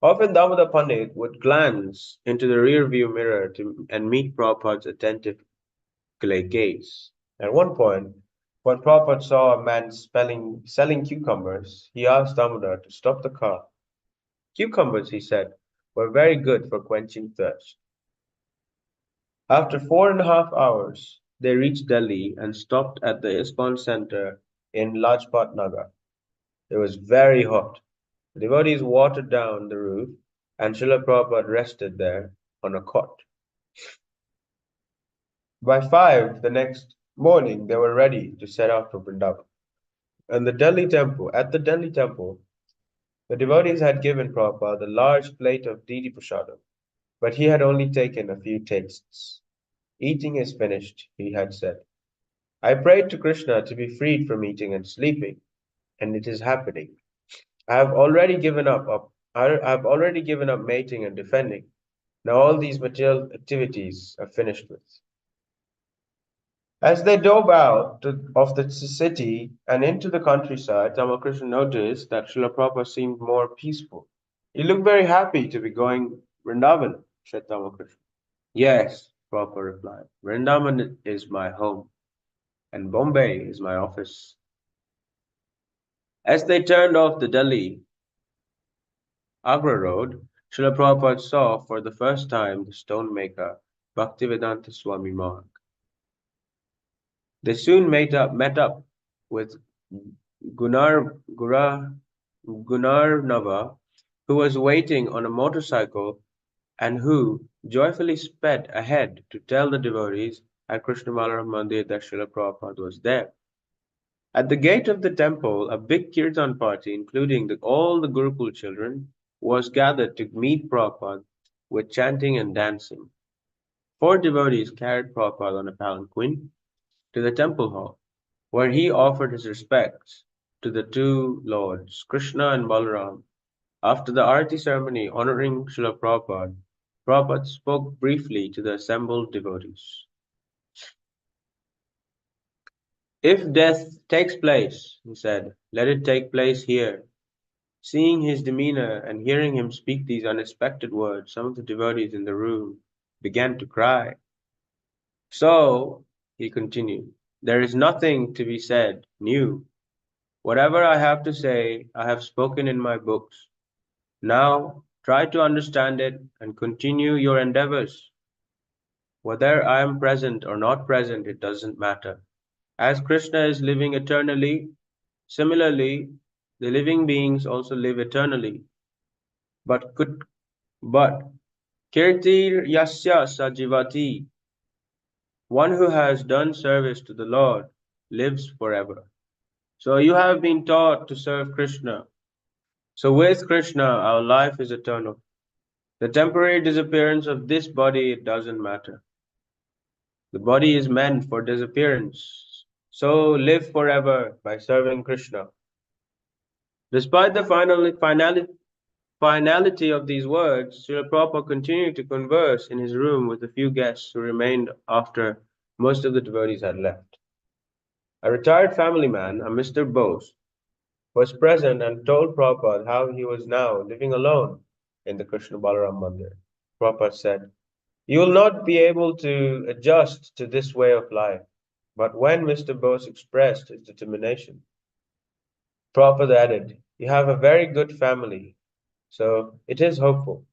Often Damodar Pandit would glance into the rear view mirror and meet Prabhupada's attentive gaze. At one point, when Prabhupada saw a man selling cucumbers, he asked Damodar to stop the car. Cucumbers, he said, were very good for quenching thirst. After 4.5 hours, they reached Delhi and stopped at the ISKCON center in Lajpat Nagar. It was very hot. The devotees watered down the roof, and Srila Prabhupada rested there on a cot. By 5 the next morning, they were ready to set out for Vrindavan. At the Delhi temple, the devotees had given Prabhupada a large plate of Didi Prasadam, but he had only taken a few tastes. Eating is finished, he had said. I prayed to Krishna to be freed from eating and sleeping, and it is happening. I have already given up mating and defending. Now all these material activities are finished with. As they dove out of the city and into the countryside, Ramakrishna noticed that Srila Prabhupada seemed more peaceful. He looked very happy to be going Vrindavan, said Ramakrishna. Yes, Prabhupada replied. Vrindavan is my home, and Bombay is my office. As they turned off the Delhi Agra road, Srila Prabhupada saw for the first time the stonemaker, Bhaktivedanta Swami Marg. They soon met up with Gunarnava, who was waiting on a motorcycle and who joyfully sped ahead to tell the devotees at Krishna Balaram Mandir that Srila Prabhupada was there. At the gate of the temple, a big kirtan party, including all the Gurukul children, was gathered to meet Prabhupada with chanting and dancing. 4 devotees carried Prabhupada on a palanquin to the temple hall, where he offered his respects to the 2 lords, Krishna and Balaram. After the arati ceremony honoring Srila Prabhupada, Prabhupada spoke briefly to the assembled devotees. If death takes place, he said, let it take place here. Seeing his demeanor and hearing him speak these unexpected words, some of the devotees in the room began to cry. So, he continued, there is nothing to be said new. Whatever I have to say, I have spoken in my books. Now, try to understand it and continue your endeavors. Whether I am present or not present, it doesn't matter. As Krishna is living eternally, similarly, the living beings also live eternally. But Kirtir Yasya Sajivati, one who has done service to the Lord, lives forever. So you have been taught to serve Krishna. So with Krishna, our life is eternal. The temporary disappearance of this body, it doesn't matter. The body is meant for disappearance. So live forever by serving Krishna. Despite the finality of these words, Srila Prabhupada continued to converse in his room with a few guests who remained after most of the devotees had left. A retired family man, a Mr. Bose, was present and told Prabhupada how he was now living alone in the Krishna Balaram Mandir. Prabhupada said, you will not be able to adjust to this way of life. But when Mr. Bose expressed his determination, Prabhupada added, you have a very good family, so it is hopeful.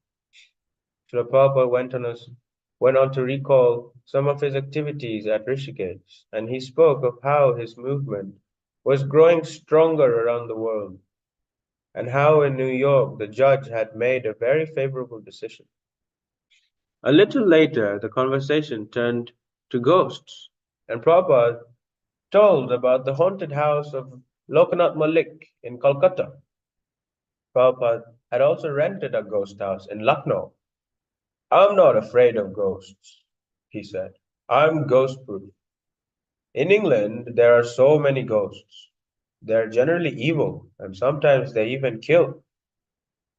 Srila Prabhupada went on to recall some of his activities at Rishikesh, and he spoke of how his movement was growing stronger around the world, and how in New York the judge had made a very favorable decision. A little later, the conversation turned to ghosts, and Prabhupada told about the haunted house of Lokanath Malik in Kolkata. Prabhupada had also rented a ghost house in Lucknow. I'm not afraid of ghosts, he said. I'm ghost proof. In England, there are so many ghosts. They're generally evil, and sometimes they even kill.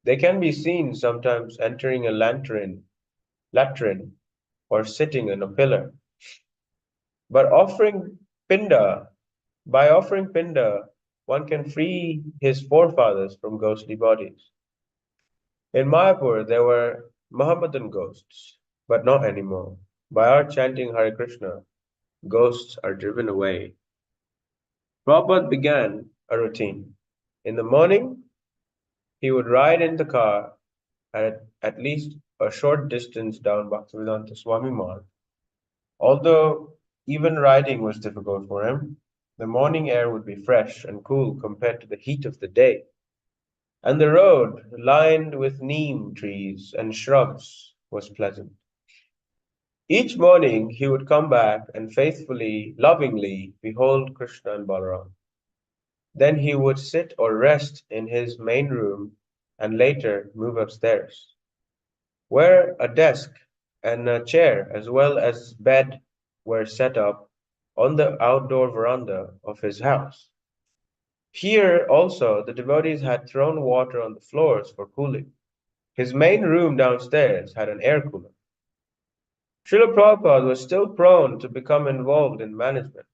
They can be seen sometimes entering a latrine, or sitting in a pillar. But by offering pinda, one can free his forefathers from ghostly bodies. In Mayapur, there were Mohammedan ghosts, but not anymore. By our chanting Hare Krishna, ghosts are driven away. Prabhupada began a routine. In the morning, he would ride in the car at least a short distance down Bhaktivedanta Swami Marg. Although even riding was difficult for him, the morning air would be fresh and cool compared to the heat of the day, and the road, lined with neem trees and shrubs, was pleasant. Each morning he would come back and faithfully, lovingly behold Krishna and Balaram. Then he would sit or rest in his main room and later move upstairs, where a desk and a chair as well as bed were set up on the outdoor veranda of his house. Here also the devotees had thrown water on the floors for cooling. His main room downstairs had an air cooler. Srila Prabhupada was still prone to become involved in management,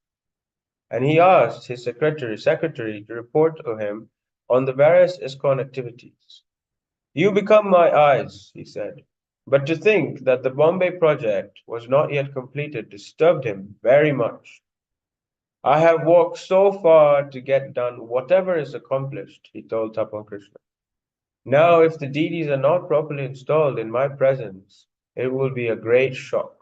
and he asked his secretary to report to him on the various ISKCON activities. You become my eyes, he said. But to think that the Bombay project was not yet completed disturbed him very much. I have walked so far to get done whatever is accomplished, he told Tapan Krishna. Now, if the deities are not properly installed in my presence, it will be a great shock.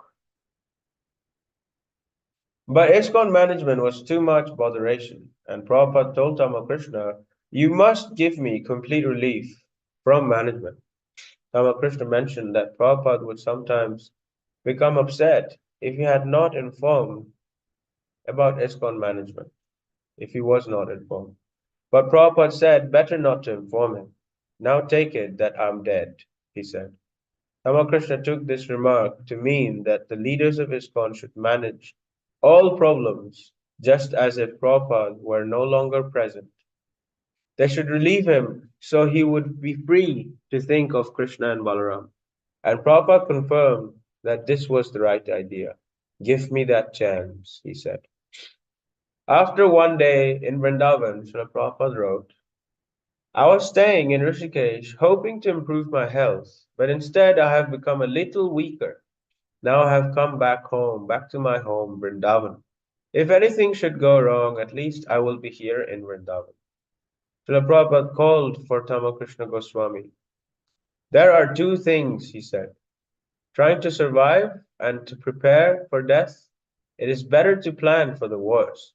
But ISKCON management was too much botheration, and Prabhupada told Ramakrishna, you must give me complete relief from management. Ramakrishna mentioned that Prabhupada would sometimes become upset if he had not informed about ISKCON management, if he was not informed. But Prabhupada said, better not to inform him. Now take it that I'm dead, he said. Ramakrishna took this remark to mean that the leaders of ISKCON should manage all problems just as if Prabhupada were no longer present. They should relieve him so he would be free to think of Krishna and Balaram. And Prabhupada confirmed that this was the right idea. Give me that chance, he said. After one day in Vrindavan, Srila Prabhupada wrote, I was staying in Rishikesh hoping to improve my health, but instead I have become a little weaker. Now I have come back home, back to my home, Vrindavan. If anything should go wrong, at least I will be here in Vrindavan. Srila Prabhupada called for Tamakrishna Goswami. There are two things, he said. Trying to survive and to prepare for death, it is better to plan for the worst.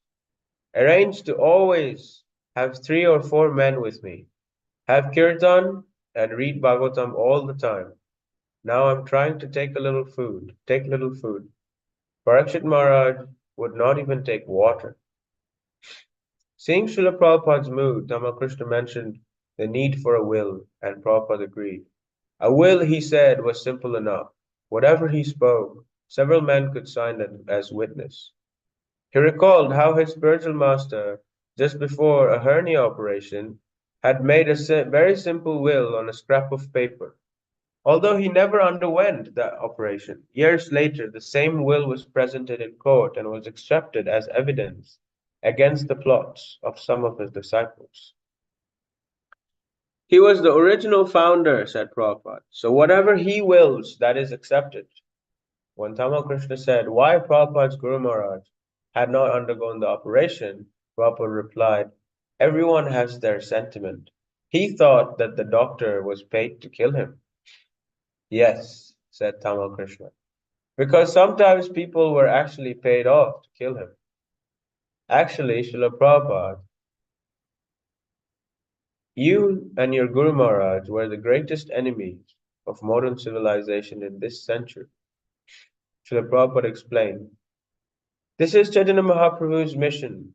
Arrange to always have 3 or 4 men with me. Have kirtan and read Bhagavatam all the time. Now I'm trying to take little food. Parikshit Maharaj would not even take water. Seeing Srila Prabhupada's mood, Ramakrishna mentioned the need for a will, and Prabhupada agreed. A will, he said, was simple enough. Whatever he spoke, several men could sign it as witness. He recalled how his spiritual master, just before a hernia operation, had made a very simple will on a scrap of paper. Although he never underwent the operation, years later the same will was presented in court and was accepted as evidence against the plots of some of his disciples. He was the original founder, said Prabhupada, so whatever he wills, that is accepted. When Tamakrishna said why Prabhupada's Guru Maharaj had not undergone the operation, Prabhupada replied, everyone has their sentiment. He thought that the doctor was paid to kill him. Yes, said Tamakrishna, because sometimes people were actually paid off to kill him. Actually, Srila Prabhupada, you and your Guru Maharaj were the greatest enemies of modern civilization in this century. Srila Prabhupada explained, this is Chaitanya Mahaprabhu's mission.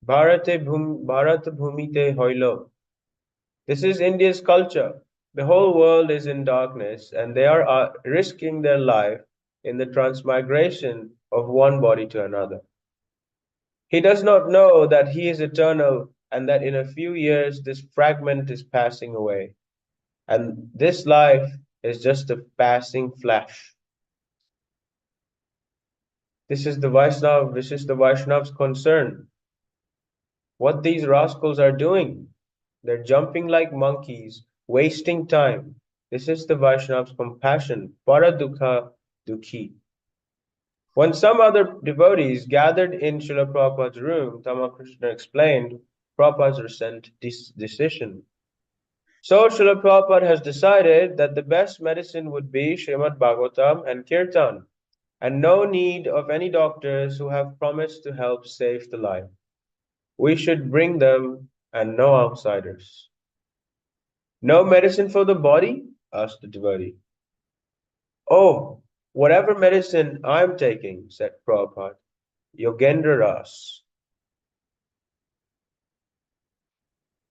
Bharat Bhumite Hoilo. This is India's culture. The whole world is in darkness, and they are risking their life in the transmigration of one body to another. He does not know that he is eternal and that in a few years this fragment is passing away, and this life is just a passing flash. This is the Vaishnav's concern. What these rascals are doing, they're jumping like monkeys, wasting time. This is the Vaishnav's compassion, paradukha dukhi. When some other devotees gathered in Srila Prabhupada's room, Tamakrishna explained Prabhupada's recent decision. So Srila Prabhupada has decided that the best medicine would be Srimad Bhagavatam and Kirtan, and no need of any doctors who have promised to help save the life. We should bring them and no outsiders. No medicine for the body? Asked the devotee. Oh, whatever medicine I'm taking, said Prabhupada, Yogendra Ras.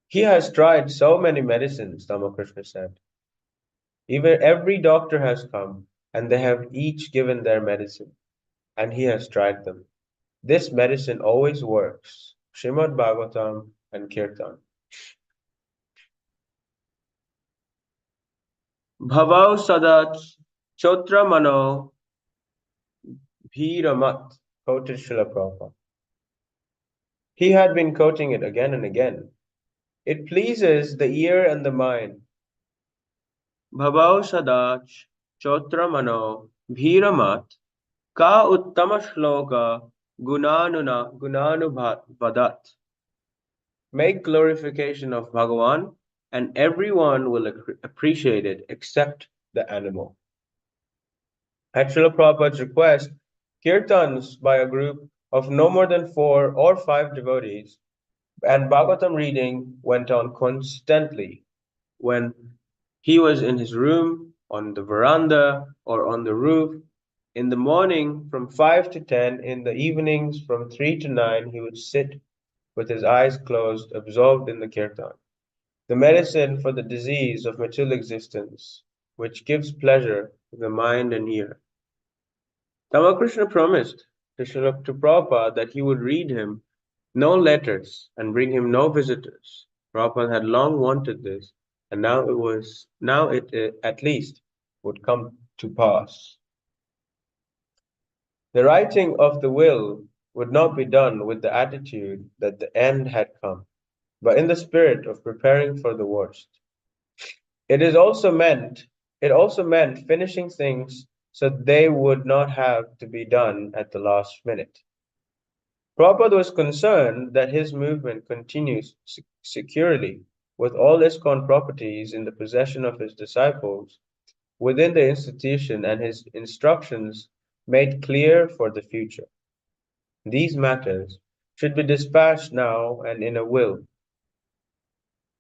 He has tried so many medicines, Ramakrishna said. Even every doctor has come, and they have each given their medicine, and he has tried them. This medicine always works. Srimad Bhagavatam and Kirtan. Bhavav sadat chotra mano bhiramat, quoted Srila Prabhupada. He had been quoting it again and again. It pleases the ear and the mind. Bhavav sadat chotra mano bhiramat ka uttama shloka gunanubhadat. Make glorification of Bhagavan, and everyone will appreciate it except the animal. At Srila Prabhupada's request, kirtans by a group of no more than 4 or 5 devotees and Bhagavatam reading went on constantly when he was in his room, on the veranda, or on the roof. In the morning from 5 to 10, in the evenings from 3 to 9, he would sit with his eyes closed, absorbed in the kirtan, the medicine for the disease of material existence, which gives pleasure to the mind and ear. Ramakrishna promised to Prabhupada that he would read him no letters and bring him no visitors. Prabhupada had long wanted this, and now it at least would come to pass. The writing of the will would not be done with the attitude that the end had come, but in the spirit of preparing for the worst. It also meant finishing things so they would not have to be done at the last minute. Prabhupada was concerned that his movement continues securely with all ISKCON properties in the possession of his disciples within the institution and his instructions made clear for the future. These matters should be dispatched now and in a will,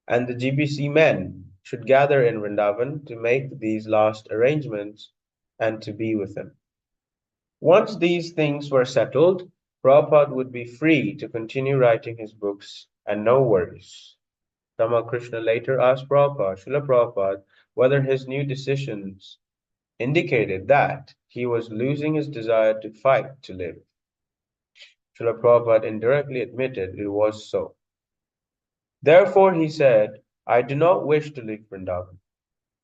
and the GBC men should gather in Vrindavan to make these last arrangements and to be with him. Once these things were settled, Prabhupada would be free to continue writing his books and no worries. Ramakrishna later asked Srila Prabhupada, whether his new decisions indicated that he was losing his desire to fight to live. Srila Prabhupada indirectly admitted it was so. Therefore, he said, I do not wish to leave Vrindavan.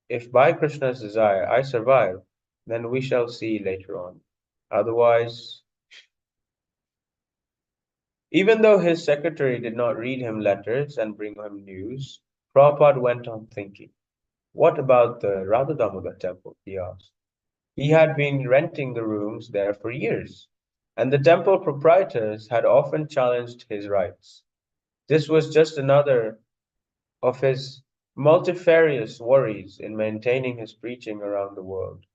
If by Krishna's desire I survive, then we shall see later on. Otherwise, even though his secretary did not read him letters and bring him news, Prabhupada went on thinking. What about the Radha Damodar temple? He asked. He had been renting the rooms there for years, and the temple proprietors had often challenged his rights. This was just another of his multifarious worries in maintaining his preaching around the world.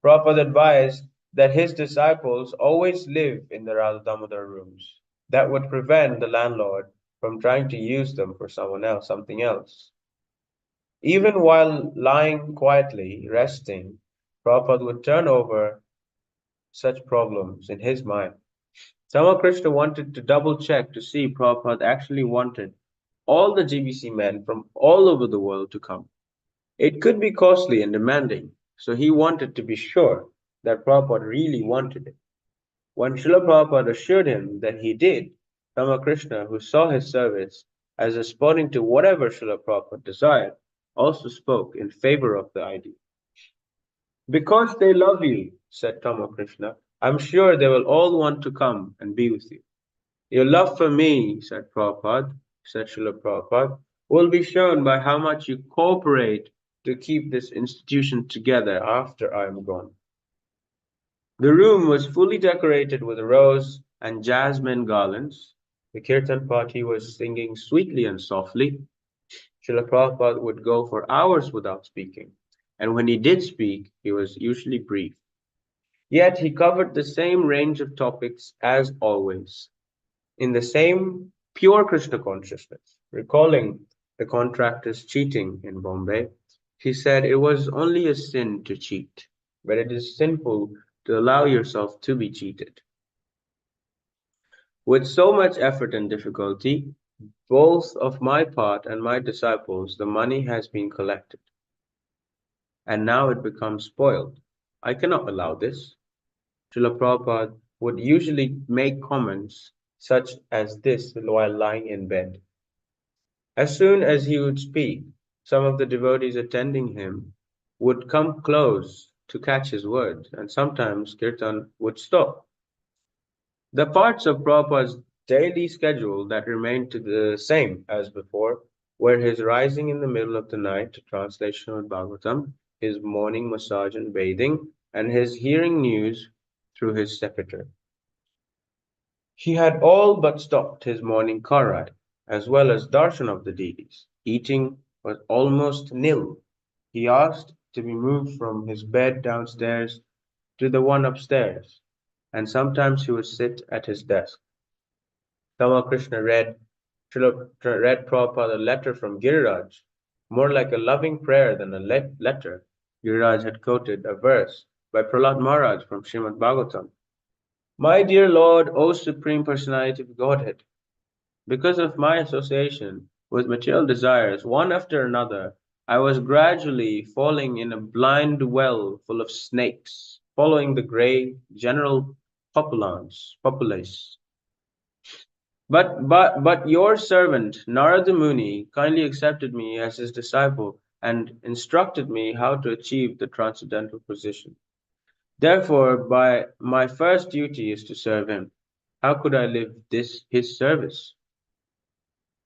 Prabhupada advised that his disciples always live in the Radha Damodar rooms. That would prevent the landlord from trying to use them for something else. Even while lying quietly, resting, Prabhupada would turn over such problems in his mind. Ramakrishna wanted to double check to see Prabhupada actually wanted all the GBC men from all over the world to come. It could be costly and demanding, so he wanted to be sure that Prabhupada really wanted it. When Srila Prabhupada assured him that he did, Ramakrishna, who saw his service as responding to whatever Srila Prabhupada desired, also spoke in favor of the idea. Because they love you, said Ramakrishna, I'm sure they will all want to come and be with you. Your love for me, said Srila Prabhupada, will be shown by how much you cooperate to keep this institution together after I am gone. The room was fully decorated with rose and jasmine garlands. The kirtan party was singing sweetly and softly. Srila Prabhupada would go for hours without speaking, and when he did speak, he was usually brief. Yet he covered the same range of topics as always, in the same pure Krishna consciousness. Recalling the contractor's cheating in Bombay, he said it was only a sin to cheat, but it is sinful to allow yourself to be cheated. With so much effort and difficulty, both of my part and my disciples, the money has been collected, and now it becomes spoiled. I cannot allow this. Srila Prabhupada would usually make comments such as this while lying in bed. As soon as he would speak, some of the devotees attending him would come close to catch his words, and sometimes Kirtan would stop. The parts of Prabhupada's daily schedule that remained the same as before were his rising in the middle of the night to translate Srimad Bhagavatam, his morning massage and bathing, and his hearing news through his secretary. He had all but stopped his morning car ride, as well as darshan of the deities. Eating was almost nil. He asked to be moved from his bed downstairs to the one upstairs, and sometimes he would sit at his desk. Ramakrishna read Prabhupada a letter from Giriraj, more like a loving prayer than a letter. Giriraj had quoted a verse by Prahlad Maharaj from Srimad Bhagavatam. My dear Lord, O Supreme Personality of Godhead, because of my association with material desires, one after another, I was gradually falling in a blind well full of snakes, following the grey general populace. But your servant, Narada Muni, kindly accepted me as his disciple and instructed me how to achieve the transcendental position. Therefore, by my first duty is to serve him. How could I live his service?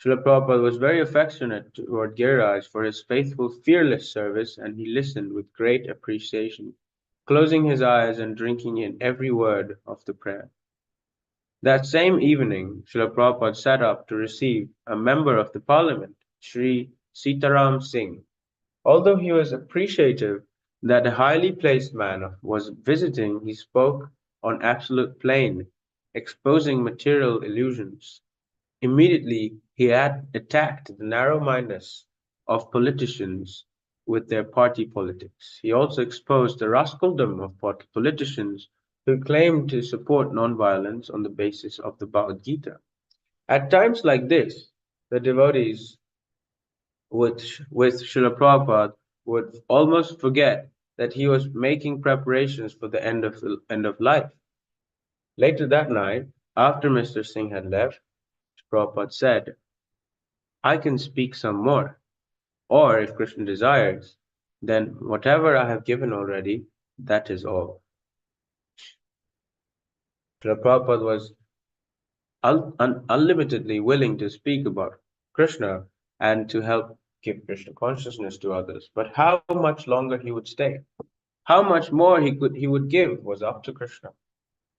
Srila Prabhupada was very affectionate toward Giriraj for his faithful, fearless service, and he listened with great appreciation, closing his eyes and drinking in every word of the prayer. That same evening, Srila Prabhupada sat up to receive a member of the parliament, Sri Sitaram Singh. Although he was appreciative that a highly placed man was visiting, he spoke on absolute plane, exposing material illusions. Immediately, he had attacked the narrow-mindedness of politicians with their party politics. He also exposed the rascaldom of politicians who claimed to support nonviolence on the basis of the Bhagavad Gita. At times like this, the devotees with Srila Prabhupada would almost forget that he was making preparations for the end of life. Later that night, after Mr. Singh had left, Prabhupada said, I can speak some more, or if Krishna desires, then whatever I have given already, that is all. Srila Prabhupada was unlimitedly willing to speak about Krishna and to help give Krishna consciousness to others. But how much longer he would stay, how much more he would give was up to Krishna.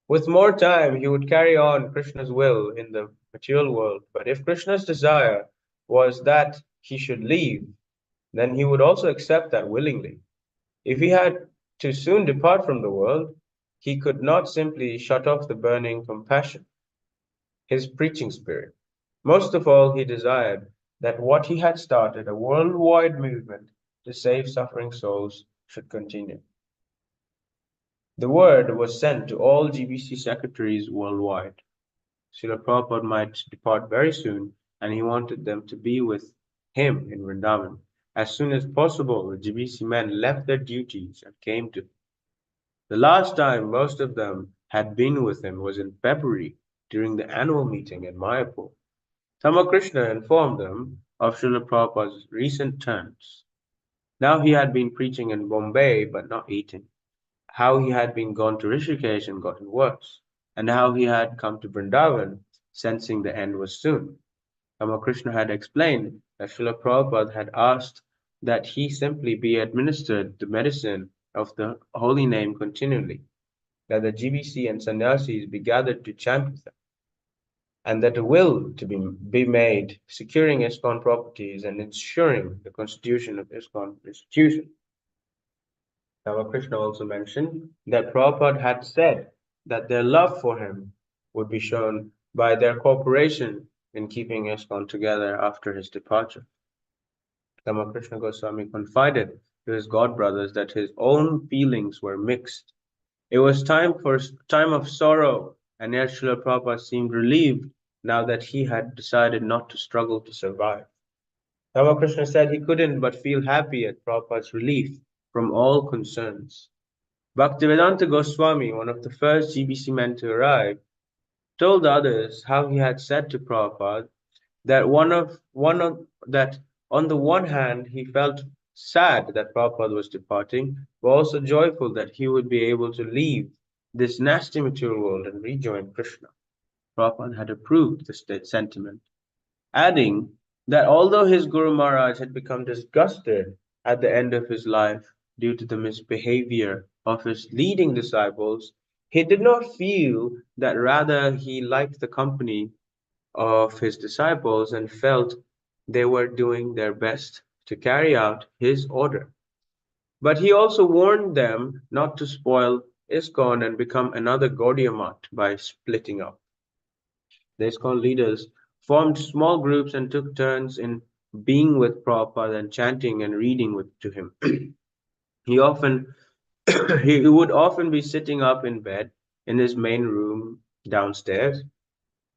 With more time, he would carry on Krishna's will in the material world. But if Krishna's desire was that he should leave, then he would also accept that willingly. If he had to soon depart from the world, he could not simply shut off the burning compassion, his preaching spirit. Most of all, he desired that what he had started, a worldwide movement to save suffering souls, should continue. The word was sent to all GBC secretaries worldwide. Srila Prabhupada might depart very soon, and he wanted them to be with him in Vrindavan. As soon as possible, the GBC men left their duties and came to him. The last time most of them had been with him was in February during the annual meeting in Mayapur. Ramakrishna informed them of Srila Prabhupada's recent turns. Now he had been preaching in Bombay but not eating, how he had been gone to Rishikesh and gotten worse, and how he had come to Vrindavan, sensing the end was soon. Ramakrishna had explained that Srila Prabhupada had asked that he simply be administered the medicine of the holy name continually, that the GBC and sannyasis be gathered to chant with them, and that a will to be made securing ISKCON properties and ensuring the constitution of ISKCON institution. Ramakrishna also mentioned that Prabhupada had said that their love for him would be shown by their cooperation in keeping ISKCON together after his departure. Ramakrishna Goswami confided to his godbrothers that his own feelings were mixed. It was time of sorrow, and yet Srila Prabhupada seemed relieved now that he had decided not to struggle to survive. Ramakrishna said he couldn't but feel happy at Prabhupada's relief from all concerns. Bhaktivedanta Goswami, one of the first GBC men to arrive, told others how he had said to Prabhupada that that on the one hand he felt sad that Prabhupada was departing, but also joyful that he would be able to leave this nasty material world and rejoin Krishna. Prabhupada had approved this sentiment, adding that although his Guru Maharaj had become disgusted at the end of his life due to the misbehavior of his leading disciples, he did not feel that, rather he liked the company of his disciples and felt they were doing their best to carry out his order. But he also warned them not to spoil ISKCON and become another Gaudiya Math by splitting up. The ISKCON leaders formed small groups and took turns in being with Prabhupada and chanting and reading to him. He would often be sitting up in bed in his main room downstairs,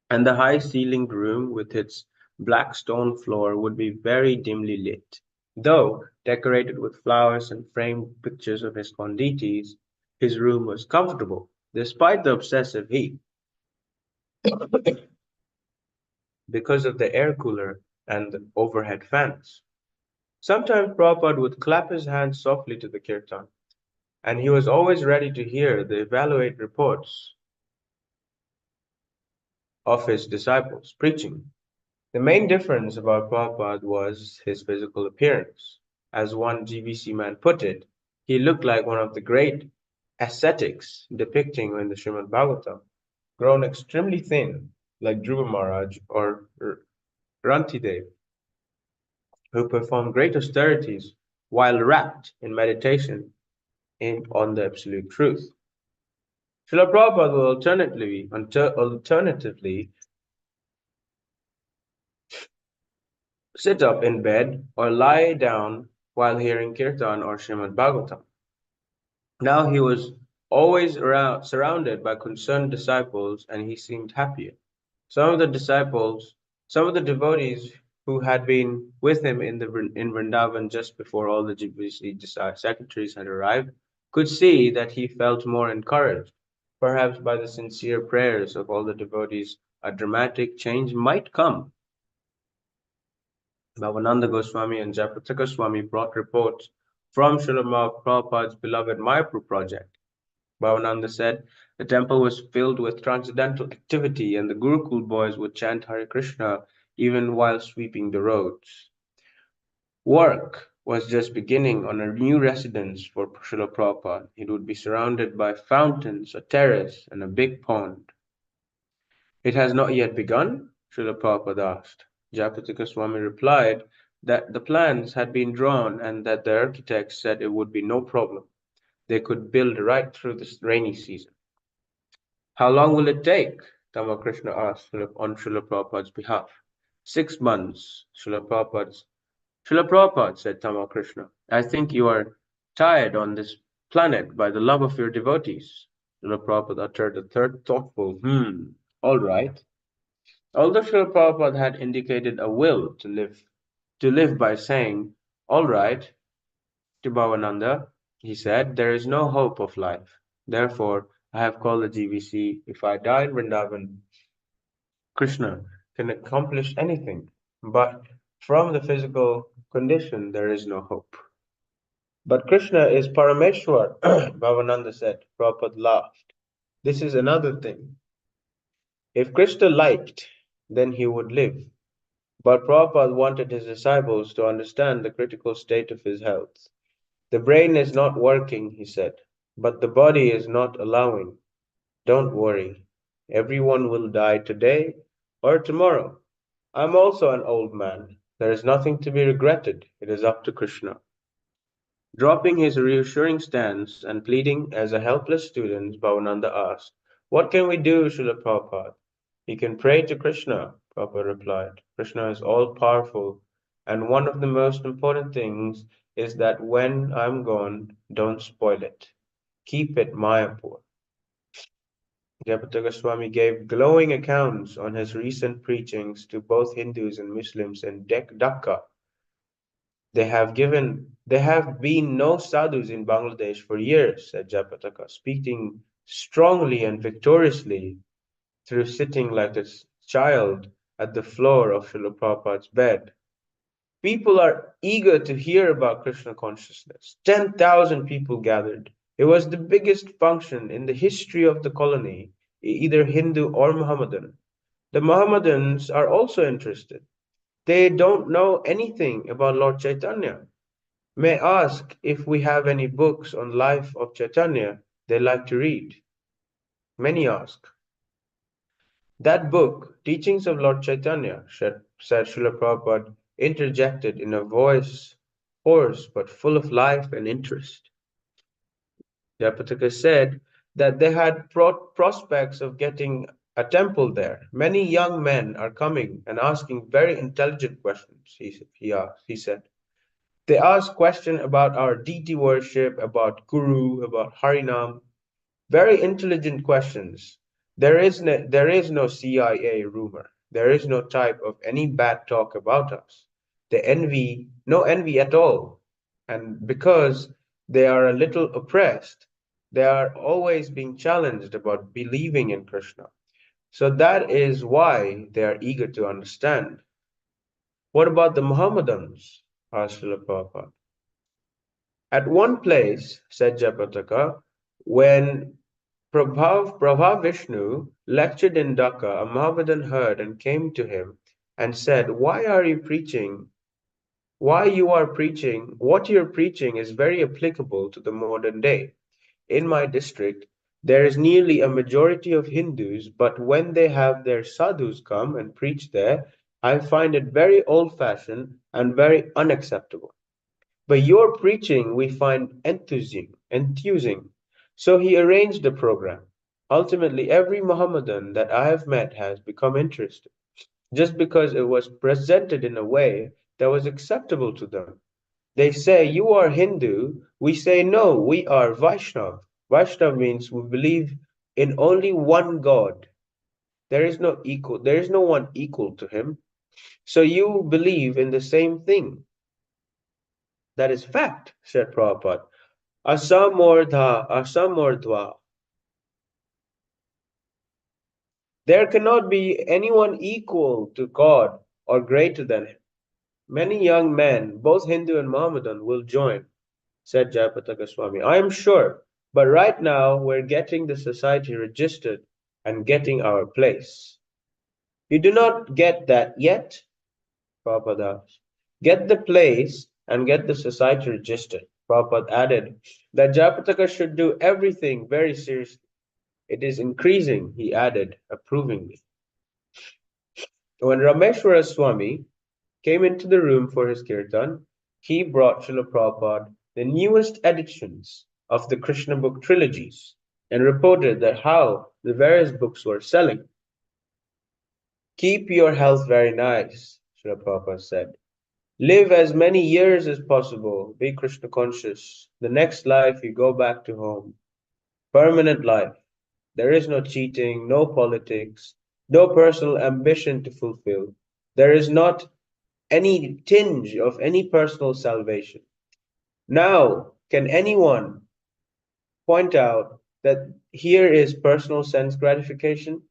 and the high-ceilinged room with its black stone floor would be very dimly lit. Though decorated with flowers and framed pictures of ISKCON deities, his room was comfortable, despite the obsessive heat, because of the air cooler and the overhead fans. Sometimes Prabhupada would clap his hands softly to the kirtan, and he was always ready to hear the evaluate reports of his disciples preaching. The main difference about Prabhupada was his physical appearance. As one GBC man put it, he looked like one of the great ascetics depicting in the Srimad Bhagavatam, grown extremely thin, like Dhruva Maharaj or Rantidev, who performed great austerities while wrapped in meditation on the absolute truth. Srila Prabhupada will alternatively sit up in bed or lie down while hearing kirtan or Srimad Bhagavatam. Now he was always surrounded by concerned disciples, and he seemed happier. Some of the devotees who had been with him in Vrindavan just before all the GBC secretaries had arrived could see that he felt more encouraged. Perhaps by the sincere prayers of all the devotees, a dramatic change might come. Bhavananda Goswami and Jayapataka Goswami brought reports from Srila Prabhupada's beloved Mayapur project. Bhavananda said the temple was filled with transcendental activity and the Gurukul boys would chant Hare Krishna even while sweeping the roads. Work was just beginning on a new residence for Srila Prabhupada. It would be surrounded by fountains, a terrace, and a big pond. It has not yet begun? Srila Prabhupada asked. Jayapataka Goswami replied that the plans had been drawn and that the architects said it would be no problem. They could build right through this rainy season. How long will it take? Ramakrishna asked on Srila Prabhupada's behalf. 6 months, Srila Prabhupada said, Ramakrishna, I think you are tired on this planet by the love of your devotees. Srila Prabhupada uttered a third thoughtful, all right. Although Srila Prabhupada had indicated a will to live by saying, all right, to Bhavananda, he said, there is no hope of life. Therefore, I have called the GVC. If I die in Vrindavan, Krishna can accomplish anything. But from the physical condition, there is no hope. But Krishna is Parameshwar, Bhavananda said. Prabhupada laughed. This is another thing. If Krishna liked, then he would live. But Prabhupada wanted his disciples to understand the critical state of his health. The brain is not working, he said, but the body is not allowing. Don't worry. Everyone will die today or tomorrow. I'm also an old man. There is nothing to be regretted. It is up to Krishna. Dropping his reassuring stance and pleading as a helpless student, Bhavananda asked, what can we do, Srila Prabhupada? We can pray to Krishna, Prabhupada replied. Krishna is all-powerful, and one of the most important things is that when I'm gone, don't spoil it. Keep it Mayapur. Jayapataka Swami gave glowing accounts on his recent preachings to both Hindus and Muslims in Dhaka. There have been no sadhus in Bangladesh for years, said Jayapataka, speaking strongly and victoriously through sitting like a child at the floor of Srila Prabhupada's bed. People are eager to hear about Krishna consciousness. 10,000 people gathered. It was the biggest function in the history of the colony, either Hindu or Mohammedan. The Mohammedans are also interested. They don't know anything about Lord Chaitanya. May I ask if we have any books on life of Chaitanya they like to read. Many ask. That book, Teachings of Lord Chaitanya, said Srila Prabhupada, interjected in a voice hoarse but full of life and interest. Jayapataka said that they had prospects of getting a temple there. Many young men are coming and asking very intelligent questions, he said. They ask questions about our deity worship, about Guru, about Harinam. Very intelligent questions. There is no CIA rumor. There is no type of any bad talk about us. No envy at all. And because they are a little oppressed, they are always being challenged about believing in Krishna. So that is why they are eager to understand. What about the Mohammedans? Asked Srila Prabhupada. At one place, said Jayapataka, when Prabhu Vishnu lectured in Dhaka, a Mohammedan heard and came to him and said, Why are you preaching? What you're preaching is very applicable to the modern day. In my district, there is nearly a majority of Hindus, but when they have their sadhus come and preach there, I find it very old-fashioned and very unacceptable. But your preaching we find enthusing. So he arranged a program. Ultimately, every Mohammedan that I have met has become interested, just because it was presented in a way that was acceptable to them. They say, you are Hindu. We say, no, we are Vaishnav. Vaishnav means we believe in only one God. There is no one equal to him. So you believe in the same thing. That is fact, said Prabhupada. Asamordha. There cannot be anyone equal to God or greater than him. Many young men, both Hindu and Mohammedan, will join, said Jayapataka Swami. I am sure, but right now we're getting the society registered and getting our place. You do not get that yet? Prabhupada asked. Get the place and get the society registered. Prabhupada added that Jayapataka should do everything very seriously. It is increasing, he added approvingly. When Rameshwara Swami came into the room for his kirtan, he brought Srila Prabhupada the newest editions of the Krishna book trilogies and reported that how the various books were selling. Keep your health very nice, Srila Prabhupada said. Live as many years as possible. Be Krishna conscious. The next life you go back to home. Permanent life. There is no cheating, no politics, no personal ambition to fulfill. There is not any tinge of any personal salvation. Now, can anyone point out that here is personal sense gratification?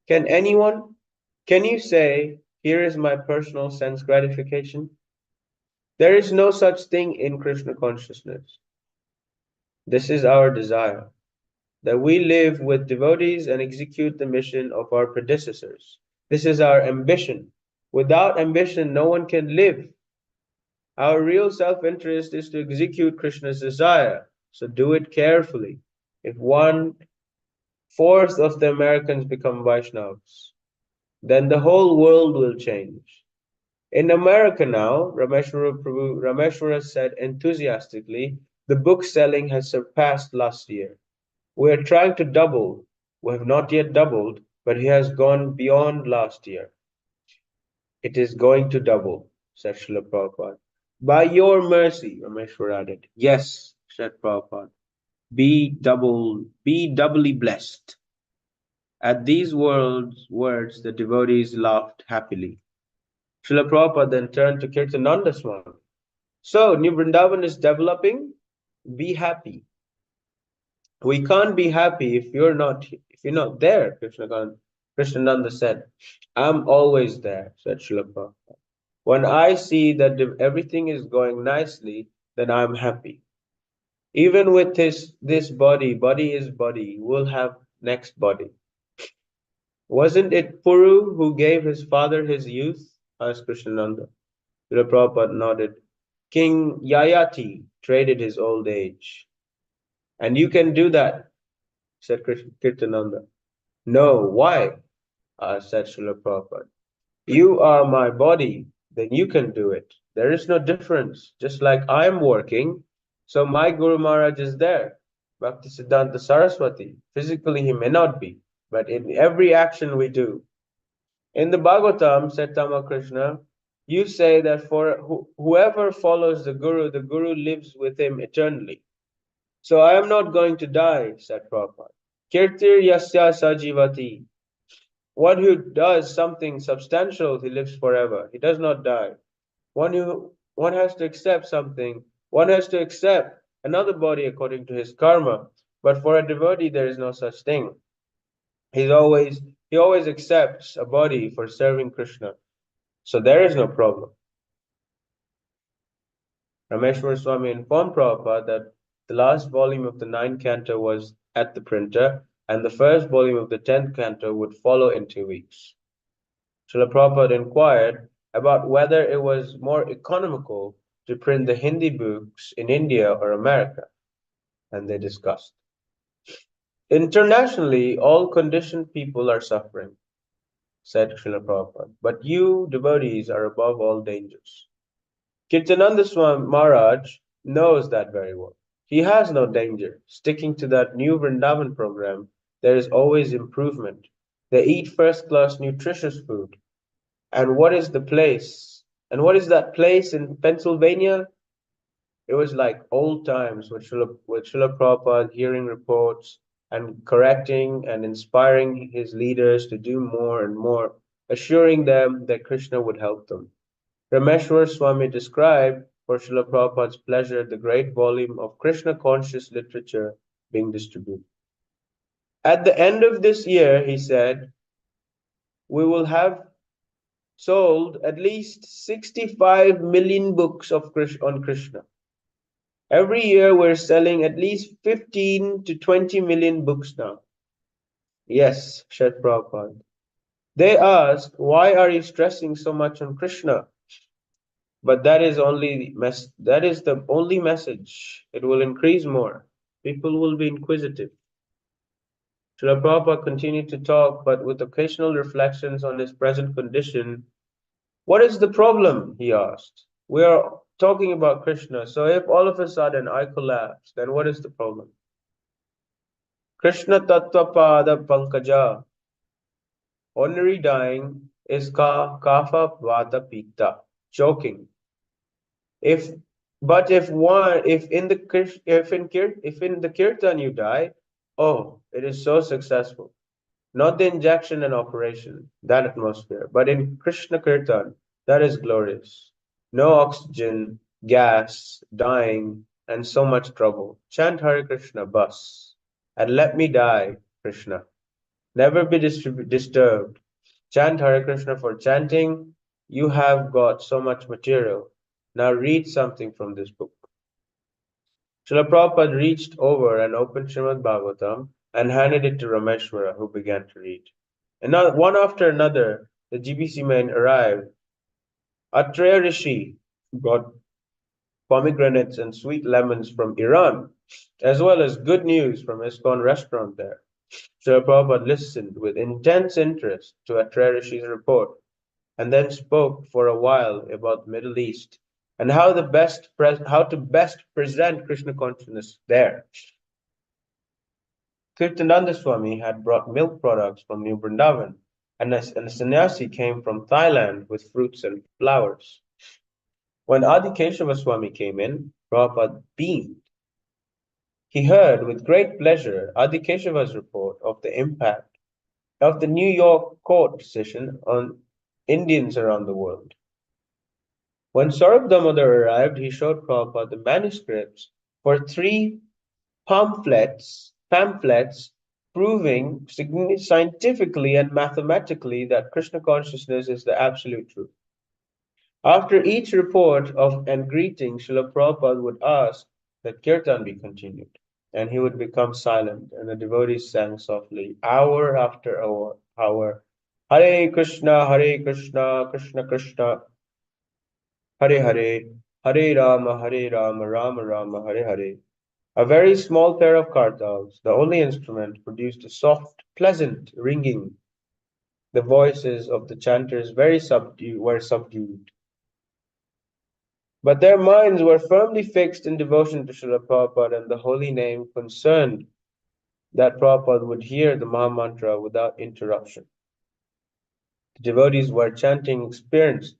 Can anyone? Can you say, here is my personal sense gratification? There is no such thing in Krishna consciousness. This is our desire, that we live with devotees and execute the mission of our predecessors. This is our ambition. Without ambition, no one can live. Our real self-interest is to execute Krishna's desire, so do it carefully. If 1/4 of the Americans become Vaishnavas, then the whole world will change. In America now, Rameshwara said enthusiastically, the book selling has surpassed last year. We are trying to double. We have not yet doubled, but he has gone beyond last year. It is going to double, said Srila Prabhupada. By your mercy, Rameshwar added. Yes, said Prabhupada. Be doubly blessed. At these words, the devotees laughed happily. Srila Prabhupada then turned to Kirtananda Swami. So, New Vrindavan is developing. Be happy. We can't be happy if you're not there, Krishnananda said. I'm always there, said Srila Prabhupada. When I see that everything is going nicely, then I'm happy. Even with this body is body, we'll have next body. Wasn't it Puru who gave his father his youth? Asked Krishnananda. Srila Prabhupada nodded. King Yayati traded his old age. And you can do that, said Kirtananda. No, why? Said Srila Prabhupada. You are my body, then you can do it. There is no difference. Just like I am working, so my Guru Maharaj is there. Bhaktisiddhanta Saraswati. Physically he may not be, but in every action we do. In the Bhagavatam, said Tamakrishna, you say that for whoever follows the Guru lives with him eternally. So I am not going to die, said Prabhupada. Kirtir yasya sajivati. One who does something substantial, he lives forever. He does not die. One has to accept something. One has to accept another body according to his karma. But for a devotee, there is no such thing. He always accepts a body for serving Krishna. So there is no problem. Rameshwar Swami informed Prabhupada that the last volume of the 9th canto was at the printer, and the first volume of the 10th canto would follow in 2 weeks. Srila Prabhupada inquired about whether it was more economical to print the Hindi books in India or America, and they discussed. Internationally, all conditioned people are suffering, said Srila Prabhupada, but you devotees are above all dangers. Kirtananda Swami Maharaj knows that very well. He has no danger. Sticking to that new Vrindavan program, there is always improvement. They eat first-class nutritious food. And what is the place? And what is that place in Pennsylvania? It was like old times with Srila Prabhupada hearing reports and correcting and inspiring his leaders to do more and more, assuring them that Krishna would help them. Rameshwar Swami described for Srila Prabhupada's pleasure the great volume of Krishna-conscious literature being distributed. At the end of this year, he said, we will have sold at least 65 million books on Krishna. Every year, we're selling at least 15 to 20 million books now. Yes, said Prabhupada. They ask, why are you stressing so much on Krishna? But that is the only message. It will increase more. People will be inquisitive. Srila Prabhupada continued to talk, but with occasional reflections on his present condition. What is the problem? He asked. We are talking about Krishna, so if all of a sudden I collapse, then what is the problem? Krishna Tattva Pada Pankaja. Ordinary dying is Kapha Vata Pitta, choking. If but if in the kirtan you die, oh, it is so successful. Not the injection and operation, that atmosphere, but in Krishna Kirtan, that is glorious. No oxygen, gas, dying, and so much trouble. Chant Hare Krishna, bus, and let me die, Krishna. Never be disturbed. Chant Hare Krishna for chanting. You have got so much material. Now read something from this book. Srila Prabhupada reached over and opened Srimad Bhagavatam and handed it to Rameshwara, who began to read. And now, one after another, the GBC men arrived. Atreya Rishi brought pomegranates and sweet lemons from Iran, as well as good news from ISKCON restaurant there. Srila Prabhupada listened with intense interest to Atreya Rishi's report, and then spoke for a while about the Middle East and how to best present Krishna consciousness there. Kirtananda Swami had brought milk products from New Vrindavan, and a sannyasi came from Thailand with fruits and flowers. When Adi Keshava Swami came in, Prabhupada beamed. He heard with great pleasure Adi Keshava's report of the impact of the New York court decision on Indians around the world. When Saurabh Damodar arrived, he showed Prabhupada the manuscripts for 3 pamphlets proving scientifically and mathematically that Krishna consciousness is the absolute truth. After each report and greeting, Srila Prabhupada would ask that kirtan be continued, and he would become silent, and the devotees sang softly, hour after hour, Hare Krishna, Krishna Krishna, Hare Hare, Hare Rama, Rama Rama, Hare Hare. A very small pair of kartals, the only instrument, produced a soft, pleasant ringing. The voices of the chanters were subdued. But their minds were firmly fixed in devotion to Srila Prabhupada and the holy name, concerned that Prabhupada would hear the Mahamantra without interruption. The devotees were chanting experienced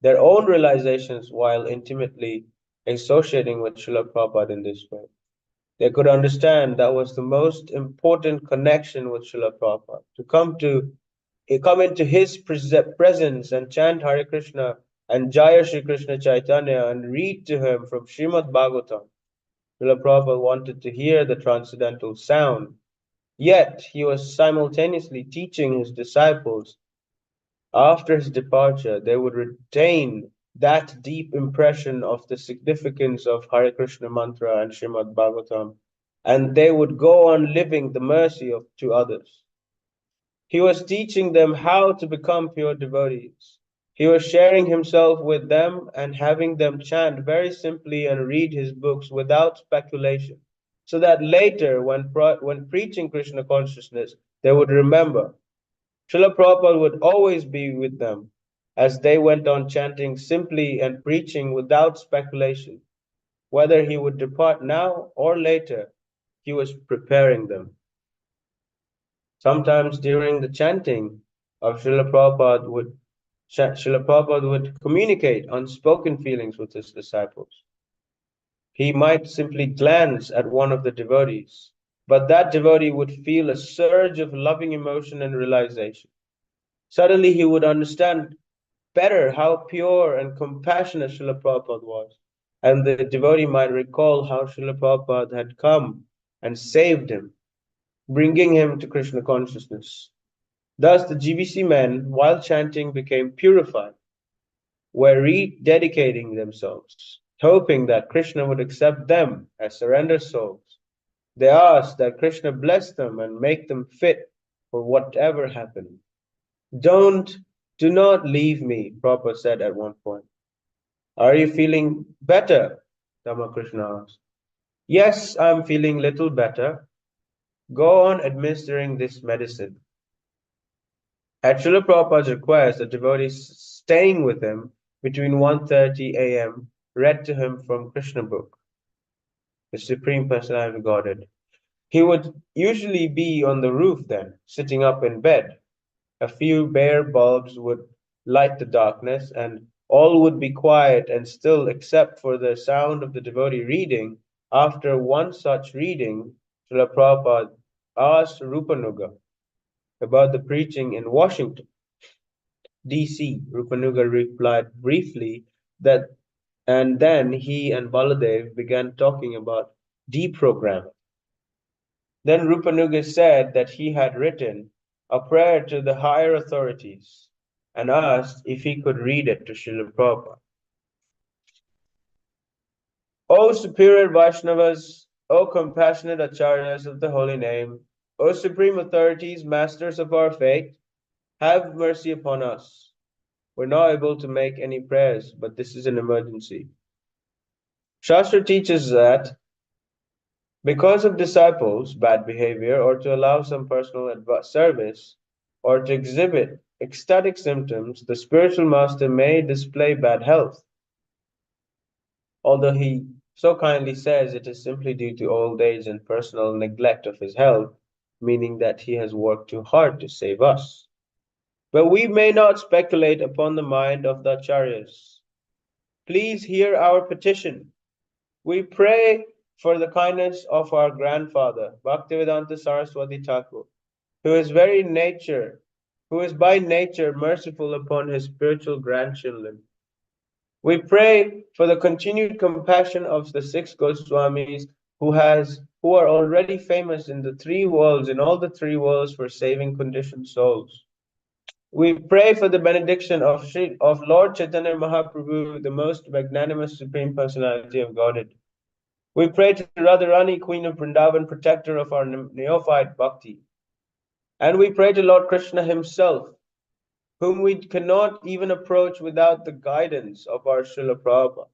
their own realizations while intimately associating with Srila Prabhupada in this way. They could understand that was the most important connection with Srila Prabhupada, to come into his presence and chant Hare Krishna and Jaya Shri Krishna Caitanya and read to him from Srimad Bhagavatam. Srila Prabhupada wanted to hear the transcendental sound, yet he was simultaneously teaching his disciples. After his departure, they would retain that deep impression of the significance of Hare Krishna mantra and Srimad Bhagavatam, and they would go on living the mercy to others. He was teaching them how to become pure devotees. He was sharing himself with them and having them chant very simply and read his books without speculation, so that later, when preaching Krishna consciousness, they would remember. Srila Prabhupada would always be with them as they went on chanting simply and preaching without speculation. Whether he would depart now or later, he was preparing them. Sometimes during the chanting of Srila Prabhupada would communicate unspoken feelings with his disciples. He might simply glance at one of the devotees, but that devotee would feel a surge of loving emotion and realization. Suddenly he would understand better how pure and compassionate Srila Prabhupada was, and the devotee might recall how Srila Prabhupada had come and saved him, bringing him to Krishna consciousness. Thus the GBC men, while chanting, became purified, were rededicating themselves, hoping that Krishna would accept them as surrendered souls. They asked that Krishna bless them and make them fit for whatever happened. Do not leave me, Prabhupada said at one point. Are you feeling better? Ramakrishna asked. Yes, I'm feeling little better. Go on administering this medicine. At Srila Prabhupada's request, the devotees staying with him between 1:30 a.m. read to him from Krishna book, the Supreme Personality of Godhead. He would usually be on the roof then, sitting up in bed. A few bare bulbs would light the darkness, and all would be quiet and still except for the sound of the devotee reading. After one such reading, Srila Prabhupada asked Rupanuga about the preaching in Washington, D.C. Rupanuga replied briefly that, and then he and Baladev began talking about deprogramming. Then Rupanuga said that he had written a prayer to the higher authorities and asked if he could read it to Srila Prabhupada. O superior Vaishnavas, O compassionate Acharyas of the holy name, O supreme authorities, masters of our faith, have mercy upon us. We're not able to make any prayers, but this is an emergency. Shastra teaches that because of disciples' bad behavior, or to allow some personal service, or to exhibit ecstatic symptoms, the spiritual master may display bad health. Although he so kindly says it is simply due to old age and personal neglect of his health, meaning that he has worked too hard to save us. But we may not speculate upon the mind of the Acharyas. Please hear our petition. We pray for the kindness of our grandfather, Bhaktivedanta Saraswati Thakur, who is by nature merciful upon his spiritual grandchildren. We pray for the continued compassion of the 6 Goswamis who are already famous in all the three worlds for saving conditioned souls. We pray for the benediction of Lord Chaitanya Mahaprabhu, the most magnanimous Supreme Personality of Godhead. We pray to Radharani, Queen of Vrindavan, protector of our neophyte bhakti. And we pray to Lord Krishna himself, whom we cannot even approach without the guidance of our Srila Prabhupada.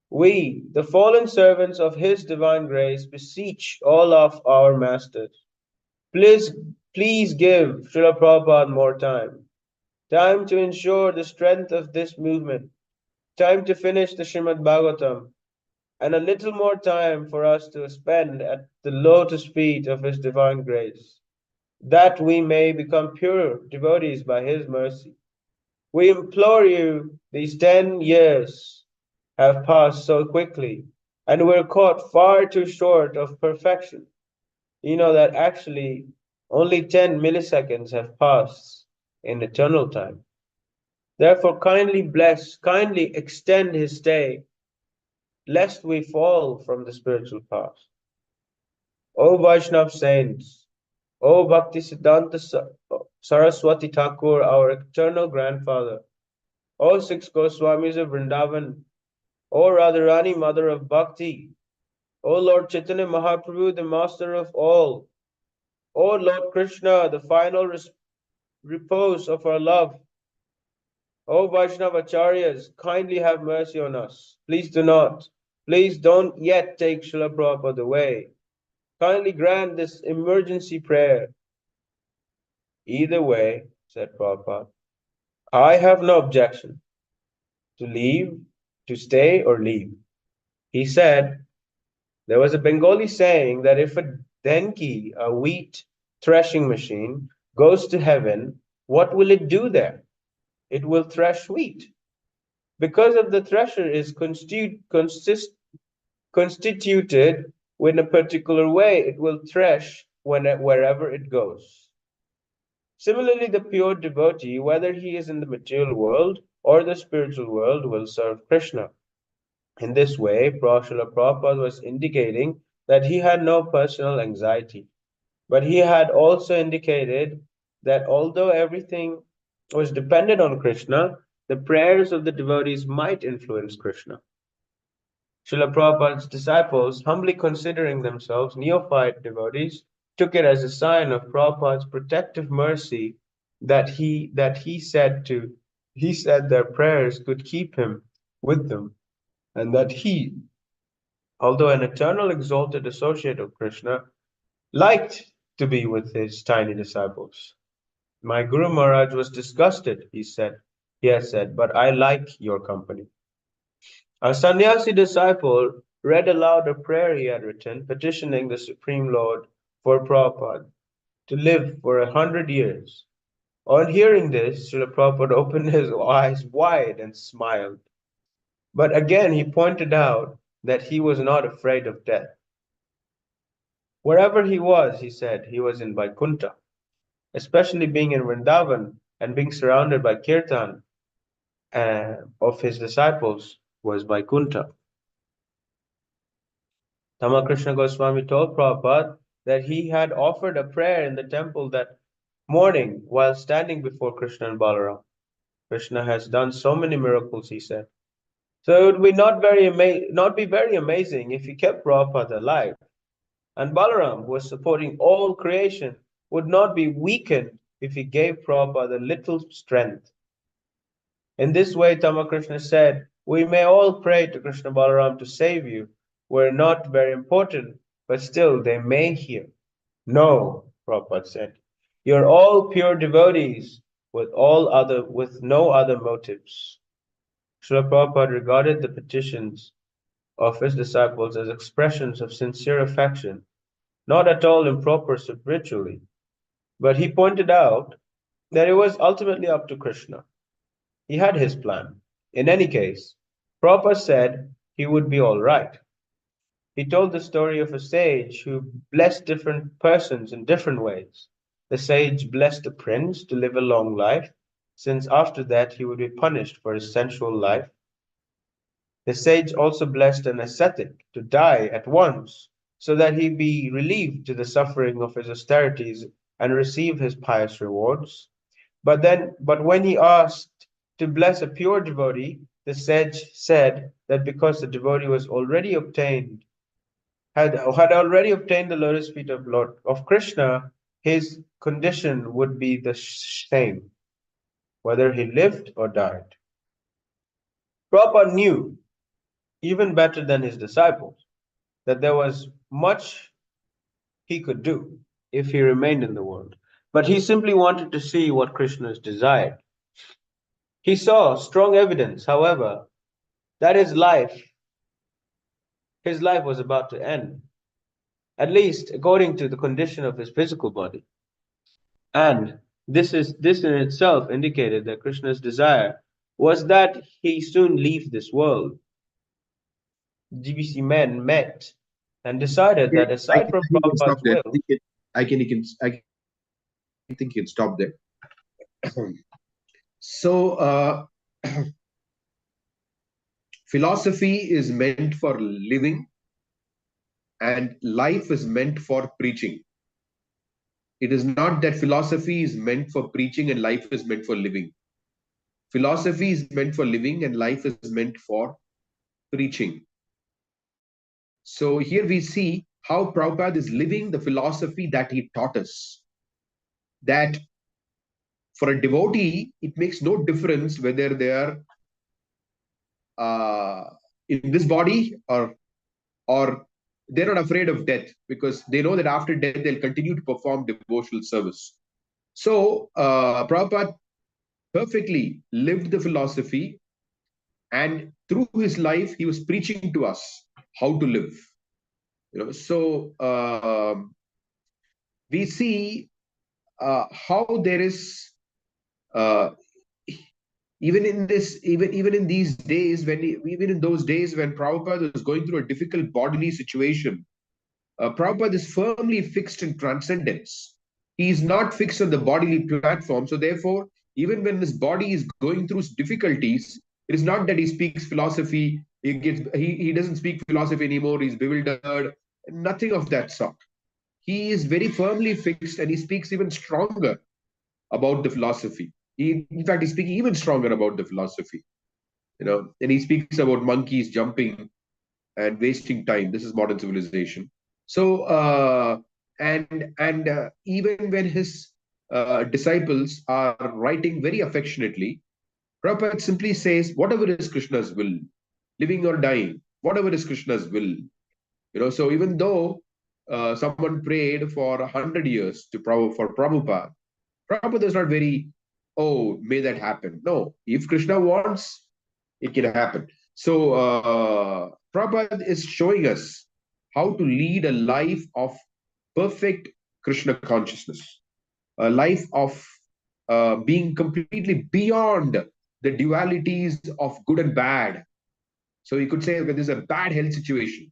We, the fallen servants of his divine grace, beseech all of our masters, please give Srila Prabhupada more time to ensure the strength of this movement, time to finish the Srimad Bhagavatam, and a little more time for us to spend at the lotus feet of his divine grace, that we may become pure devotees by his mercy. We implore you, these 10 years have passed so quickly, and we're caught far too short of perfection. You know that actually only 10 milliseconds have passed in eternal time. Therefore, kindly extend his stay, lest we fall from the spiritual path. O Vaishnav saints, O Bhaktisiddhanta Saraswati Thakur, our eternal grandfather, O 6 Goswamis of Vrindavan, O Radharani, mother of bhakti, O Lord Chaitanya Mahaprabhu, the master of all, O Lord Krishna, the final repose of our love, O Vaishnava Acharyas, kindly have mercy on us. Please don't yet take Srila Prabhupada away. Kindly grant this emergency prayer. Either way, said Prabhupada, I have no objection to stay or leave. He said, there was a Bengali saying that if a denki, a wheat threshing machine, goes to heaven, what will it do there? It will thresh wheat. Because of the thresher is constituted in a particular way, it will thresh wherever it goes. Similarly, the pure devotee, whether he is in the material world or the spiritual world, will serve Krishna. In this way, Srila Prabhupada was indicating that he had no personal anxiety, but he had also indicated that although everything was dependent on Krishna, the prayers of the devotees might influence Krishna. Srila Prabhupada's disciples, humbly considering themselves neophyte devotees, took it as a sign of Prabhupada's protective mercy that he said their prayers could keep him with them, and that he, although an eternal exalted associate of Krishna, liked to be with his tiny disciples. My Guru Maharaj was disgusted, he has said, but I like your company. A sannyasi disciple read aloud a prayer he had written, petitioning the Supreme Lord for Prabhupada to live for 100 years. On hearing this, Srila Prabhupada opened his eyes wide and smiled. But again, he pointed out that he was not afraid of death. Wherever he was, he said, he was in Vaikuntha, especially being in Vrindavan and being surrounded by kirtan of his disciples was Vaikuntha. Ramakrishna Goswami told Prabhupada that he had offered a prayer in the temple that morning while standing before Krishna and Balaram. Krishna has done so many miracles, he said. So it would not be very amazing if he kept Prabhupada alive. And Balaram, who was supporting all creation, would not be weakened if he gave Prabhupada a little strength. In this way, Tamakrishna said, we may all pray to Krishna Balaram to save you. We're not very important, but still they may hear. No, Prabhupada said, you're all pure devotees with no other motives. Srila Prabhupada regarded the petitions of his disciples as expressions of sincere affection, not at all improper spiritually, but he pointed out that it was ultimately up to Krishna. He had his plan. In any case, Prabhupada said he would be all right. He told the story of a sage who blessed different persons in different ways. The sage blessed a prince to live a long life, since after that he would be punished for his sensual life. The sage also blessed an ascetic to die at once, so that he be relieved to the suffering of his austerities and receive his pious rewards. But when he asked to bless a pure devotee, the sage said that because the devotee had already obtained the lotus feet of Lord of Krishna, his condition would be the same, whether he lived or died. Prabhupada knew, even better than his disciples, that there was much he could do if he remained in the world. But he simply wanted to see what Krishna desired. He saw strong evidence, however, that his life was about to end, at least according to the condition of his physical body. And this in itself indicated that Krishna's desire was that he soon leave this world. GBC men met and decided that aside from Prabhupada's will, I think you can stop there. So, philosophy is meant for living, and life is meant for preaching. It is not that philosophy is meant for preaching and life is meant for living. Philosophy is meant for living and life is meant for preaching. So here we see how Prabhupada is living the philosophy that he taught us. That for a devotee, it makes no difference whether they are in this body or they're not afraid of death, because they know that after death they'll continue to perform devotional service. So Prabhupada perfectly lived the philosophy, and through his life he was preaching to us how to live. So we see how there is even in these days, even in those days when Prabhupada was going through a difficult bodily situation, Prabhupada is firmly fixed in transcendence. He is not fixed on the bodily platform. So therefore, even when his body is going through difficulties, it is not that he speaks philosophy, he doesn't speak philosophy anymore, he's bewildered, nothing of that sort. He is very firmly fixed, and he speaks even stronger about the philosophy. In fact, he's speaking even stronger about the philosophy. And he speaks about monkeys jumping and wasting time. This is modern civilization. So, even when his disciples are writing very affectionately, Prabhupada simply says, whatever is Krishna's will, living or dying, whatever is Krishna's will. So even though someone prayed for 100 years for Prabhupada, Prabhupada is not very, oh, may that happen. No, if Krishna wants, it can happen. So Prabhupada is showing us how to lead a life of perfect Krishna consciousness, a life of being completely beyond the dualities of good and bad. So you could say, okay, this is a bad health situation.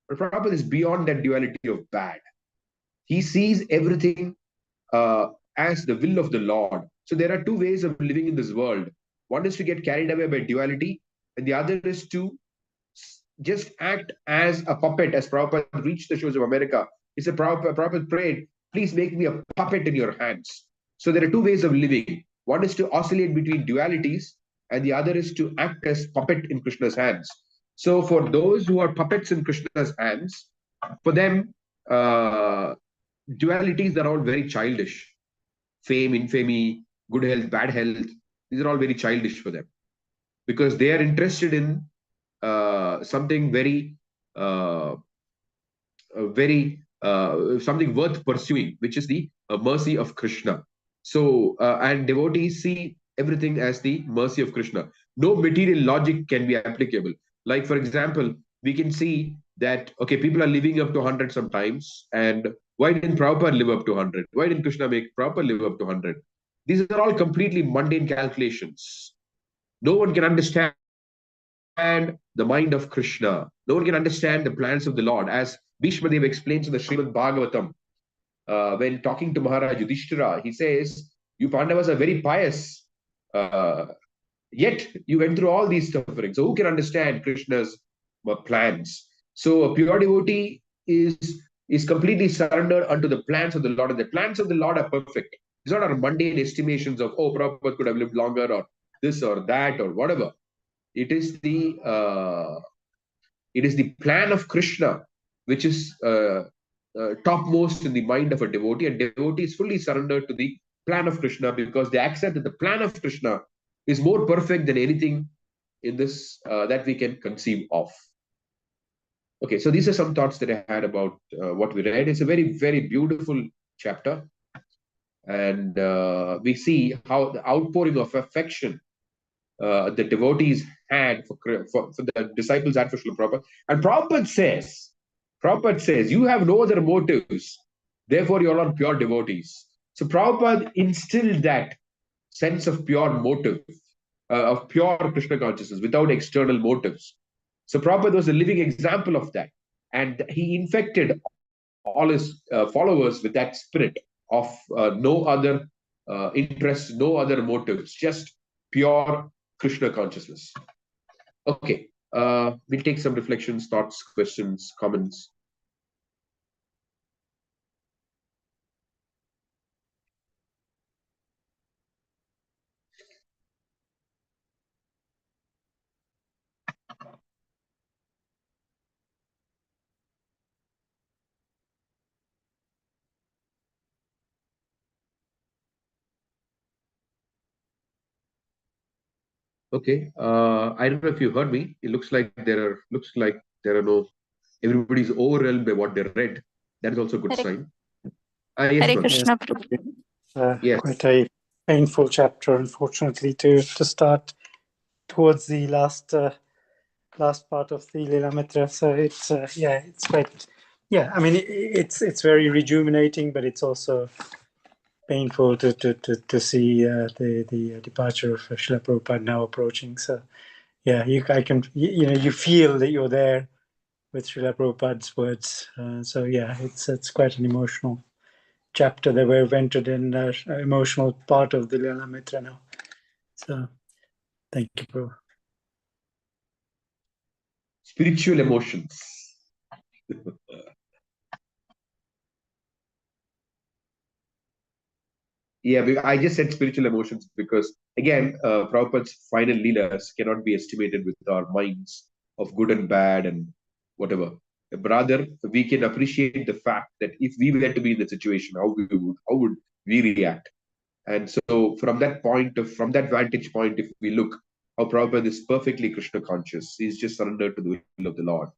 But Prabhupada is beyond that duality of bad. He sees everything as the will of the Lord. So there are two ways of living in this world. One is to get carried away by duality, and the other is to just act as a puppet. As Prabhupada reached the shores of America, he said, Prabhupada prayed, please make me a puppet in your hands. So there are two ways of living. One is to oscillate between dualities, and the other is to act as puppet in Krishna's hands. So for those who are puppets in Krishna's hands, for them, dualities are all very childish. Fame, infamy, good health, bad health, these are all very childish for them, because they are interested in something something worth pursuing, which is the mercy of Krishna. So, and devotees see everything as the mercy of Krishna. No material logic can be applicable. Like, for example, we can see that, okay, people are living up to 100 sometimes, and why didn't Prabhupada live up to 100? Why didn't Krishna make Prabhupada live up to 100? These are all completely mundane calculations. No one can understand the mind of Krishna. No one can understand the plans of the Lord. As Bhishma Deva explains in the Srimad Bhagavatam, when talking to Maharaj Yudhishthira, he says, you Pandavas are very pious, yet you went through all these sufferings. So who can understand Krishna's plans? So a pure devotee is completely surrendered unto the plans of the Lord, and the plans of the Lord are perfect. These are not our mundane estimations of, oh, Prabhupada could have lived longer, or this or that, or whatever. It is the plan of Krishna which is topmost in the mind of a devotee, and devotee is fully surrendered to the plan of Krishna because they accept that the plan of Krishna is more perfect than anything in this that we can conceive of. Okay, so these are some thoughts that I had about what we read. It's a very, very beautiful chapter, and we see how the outpouring of affection the devotees had for the disciples had for Srila Prabhupada. And Prabhupada says, you have no other motives, therefore you're all pure devotees. So Prabhupada instilled that sense of pure motive, of pure Krishna consciousness without external motives. So Prabhupada was a living example of that. And he infected all his followers with that spirit of no other interests, no other motives, just pure Krishna consciousness. Okay, we'll take some reflections, thoughts, questions, comments. Okay, I don't know if you heard me. It looks like there are no. Everybody's overwhelmed by what they read. That is also a good sign. Yes, Hare Krishna, Prabhu. Yes. Quite a painful chapter, unfortunately, to start towards the last part of the Lilamitra. So it's quite, I mean, it's very rejuvenating, but it's also painful to see the departure of Srila Prabhupada now approaching. So you feel that you're there with Srila Prabhupada's words. So it's quite an emotional chapter that we've entered in, emotional part of the Lilamitra now. So thank you, Prabhu. Spiritual emotions. Yeah, I just said spiritual emotions because, again, Prabhupada's final leelas cannot be estimated with our minds of good and bad and whatever. Rather, we can appreciate the fact that if we were to be in that situation, how would we react? And so, from that vantage point, if we look, how Prabhupada is perfectly Krishna conscious. He's just surrendered to the will of the Lord.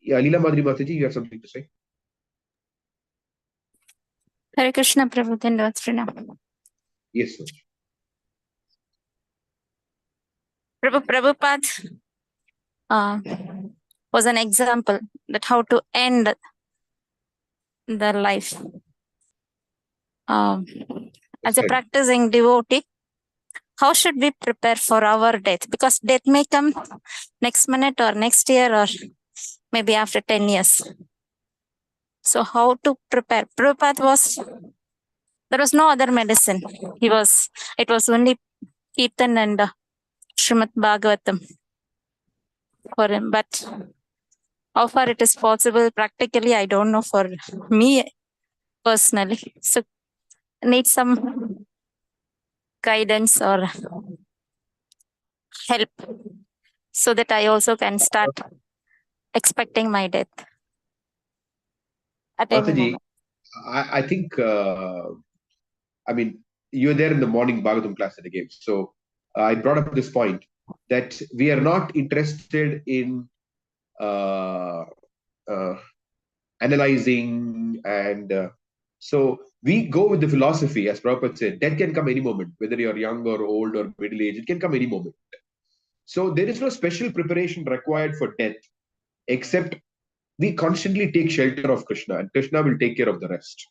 Yeah, Leela Madhuri Mataji, you have something to say? Hare Krishna, Prabhu. Dhanavad Pranam. Yes, sir. Prabhupada, was an example that how to end the life. As a Right. practicing devotee, how should we prepare for our death? Because death may come next minute or next year or maybe after 10 years. So how to prepare? Prabhupada there was no other medicine. It was only Kirtan and Srimad Bhagavatam for him. But how far it is possible practically, I don't know for me personally. So need some guidance or help so that I also can start expecting my death at any Mataji, moment. I think, I mean, you're there in the morning Bhagavatam class at the game. So I brought up this point that we are not interested in uh, uh, analyzing and so we go with the philosophy, as Prabhupada said, death can come any moment, whether you're young or old or middle age, it can come any moment. So there is no special preparation required for death, except we constantly take shelter of Krishna, and Krishna will take care of the rest.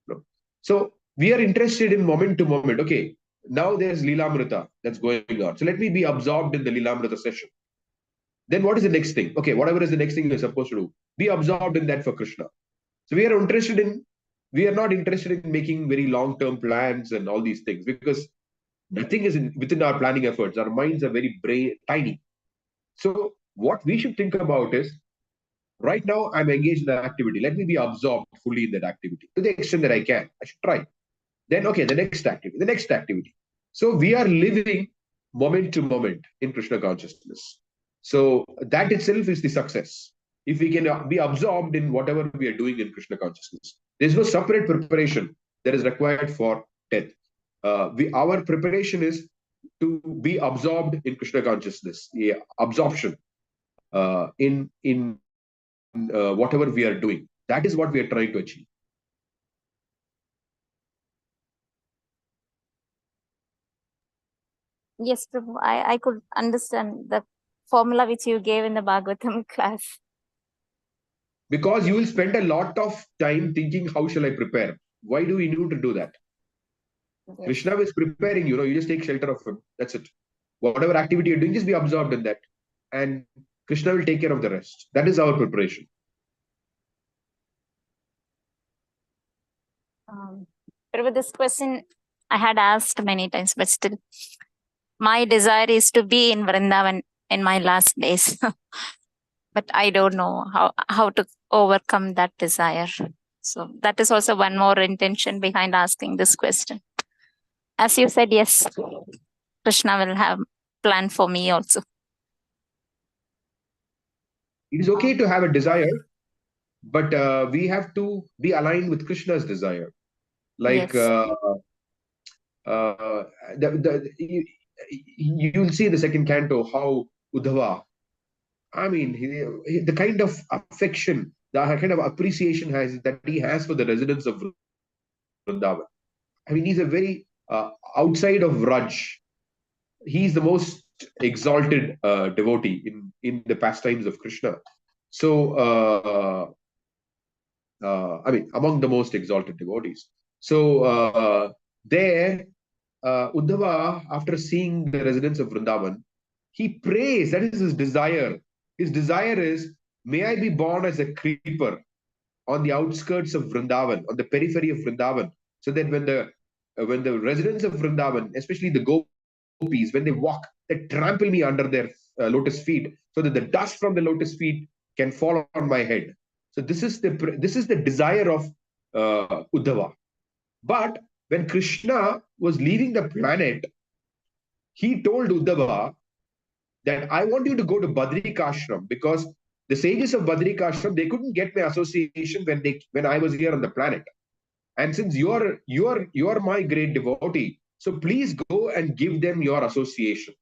No? So we are interested in moment to moment. Okay, now there's Leelamrita that's going on. So let me be absorbed in the Leelamrita session. Then what is the next thing? Okay, whatever is the next thing you're supposed to do, be absorbed in that for Krishna. So we are not interested in making very long-term plans and all these things because nothing is within our planning efforts. Our minds are very tiny. So what we should think about is, right now I'm engaged in an activity. Let me be absorbed fully in that activity to the extent that I can. I should try. Then, okay, the next activity. So we are living moment to moment in Krishna consciousness. So that itself is the success. If we can be absorbed in whatever we are doing in Krishna consciousness, there's no separate preparation that is required for death. Our preparation is to be absorbed in Krishna consciousness, the absorption in whatever we are doing. That is what we are trying to achieve. Yes, Prabhu, I could understand the formula which you gave in the Bhagavatam class. Because you will spend a lot of time thinking, how shall I prepare? Why do we need to do that? Yes. Krishna is preparing, you just take shelter of him. That's it. Whatever activity you're doing, just be absorbed in that. And Krishna will take care of the rest. That is our preparation. Prabhu, this question I had asked many times, but still, my desire is to be in Vrindavan in my last days. But I don't know how to overcome that desire. So that is also one more intention behind asking this question. As you said, yes, Krishna will have plan for me also. It is okay to have a desire, but we have to be aligned with Krishna's desire. Like Yes. You'll see the second canto how Uddhava, I mean, the kind of affection, the kind of appreciation that he has for the residents of Vrindavan. I mean, he's a very outside of Raj. He's the most exalted devotee in the pastimes of Krishna. So, I mean, among the most exalted devotees. So Uddhava, after seeing the residents of Vrindavan, he prays. That is his desire. His desire is, may I be born as a creeper on the outskirts of Vrindavan, on the periphery of Vrindavan, so that when the residents of Vrindavan, especially the gopis, when they walk, they trample me under their lotus feet, so that the dust from the lotus feet can fall on my head. So this is the desire of Uddhava. But when Krishna was leaving the planet, he told Uddhava that I want you to go to Badrikashram, because the sages of Badrikashram, they couldn't get my association when I was here on the planet. And since you're my great devotee, so please go and give them your association.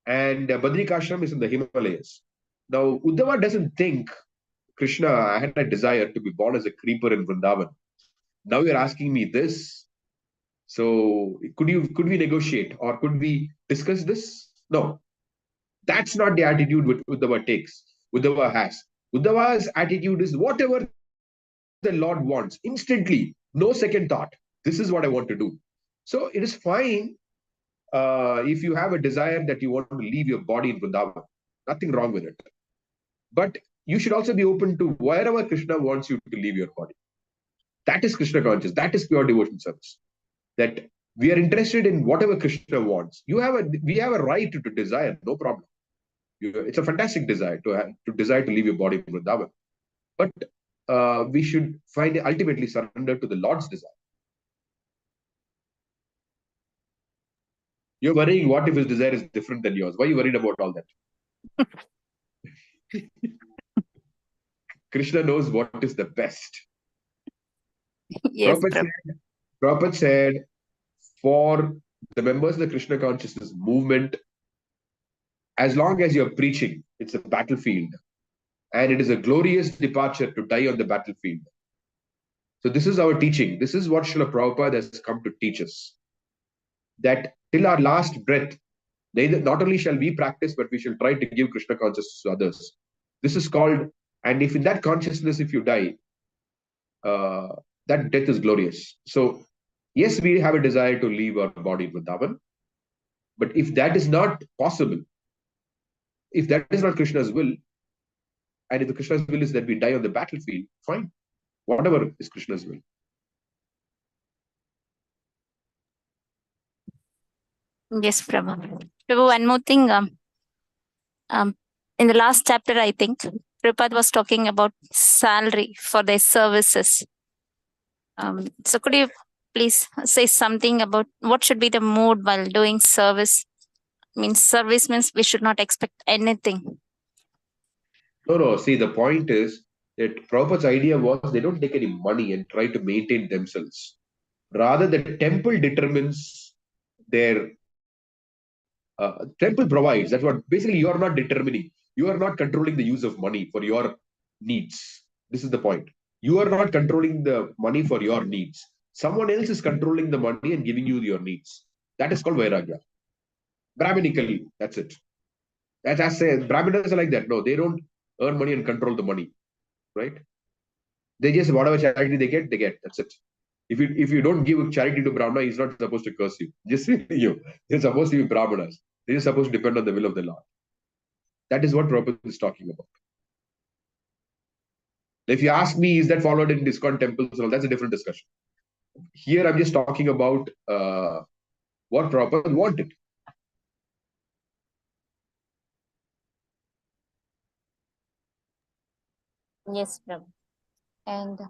And Badrikashram is in the Himalayas. Now Uddhava doesn't think, Krishna, I had a desire to be born as a creeper in Vrindavan. Now you're asking me this. So could we negotiate or could we discuss this? No. That's not the attitude which Uddhava takes, Uddhava has. Uddhava's attitude is whatever the Lord wants, instantly, no second thought. This is what I want to do. So it is fine if you have a desire that you want to leave your body in Vrindavan. Nothing wrong with it. But you should also be open to wherever Krishna wants you to leave your body. That is Krishna conscious. That is pure devotion service. That we are interested in whatever Krishna wants. We have a right to desire, no problem. It's a fantastic desire to desire to leave your body in Vrindavan. But we should ultimately surrender to the Lord's desire. You're worrying what if his desire is different than yours? Why are you worried about all that? Krishna knows what is the best. Yes, Prabhupada said, for the members of the Krishna consciousness movement, as long as you're preaching, it's a battlefield. And it is a glorious departure to die on the battlefield. So this is our teaching. This is what Srila Prabhupada has come to teach us. That till our last breath, not only shall we practice, but we shall try to give Krishna consciousness to others. This is called, and if in that consciousness, if you die, that death is glorious. So, yes, we have a desire to leave our body in Vrindavan. But if that is not possible, if that is not Krishna's will, and if the Krishna's will is that we die on the battlefield, fine. Whatever is Krishna's will. Yes, Prabhu. Prabhu, one more thing. In the last chapter, I think, Prabhupada was talking about salary for their services. So could you please say something about what should be the mood while doing service? Service means we should not expect anything. No. See, the point is that Prabhupada's idea was they don't take any money and try to maintain themselves. Rather, the temple determines their temple provides. That's what basically you are not determining. You are not controlling the use of money for your needs. This is the point. You are not controlling the money for your needs. Someone else is controlling the money and giving you your needs. That is called Vairagya. Brahminically, that's it. That's as I say, Brahminas are like that. No, they don't earn money and control the money, right? They just, whatever charity they get, that's it. If you don't give charity to Brahmana, he's not supposed to curse you. Just you. They're supposed to be Brahmanas. They're supposed to depend on the will of the Lord. That is what Prabhupada is talking about. If you ask me, is that followed in ISKCON temples? That's a different discussion. Here, I'm just talking about what Prabhupada wanted. Yes, Prabhu. And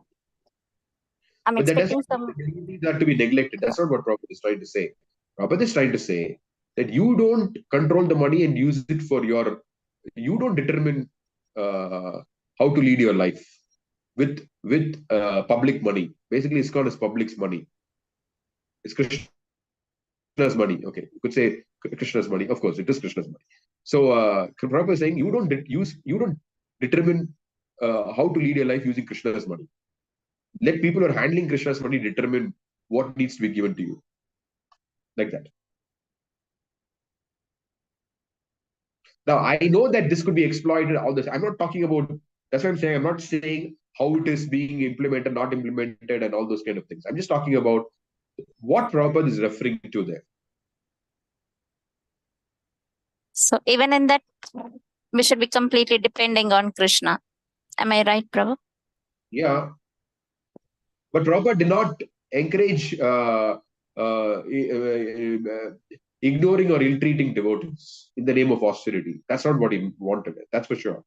I'm But that expecting doesn't mean these are to be neglected. That's not what Prabhupada is trying to say. Prabhupada is trying to say that you don't control the money and use it for you don't determine how to lead your life with public money. Basically, ISKCON is public's money. It's Krishna's money. Okay, you could say Krishna's money. Of course, it is Krishna's money. So Prabhupada is saying you don't determine how to lead your life using Krishna's money. Let people who are handling Krishna's money determine what needs to be given to you. Like that. Now, I know that this could be exploited, all this. I'm not talking about, that's what I'm saying. I'm not saying how it is being implemented, not implemented, and all those kind of things. I'm just talking about what Prabhupada is referring to there. So even in that, we should be completely depending on Krishna. Am I right, Prabhu? Yeah. But Prabhupada did not encourage ignoring or ill-treating devotees in the name of austerity. That's not what he wanted. That's for sure.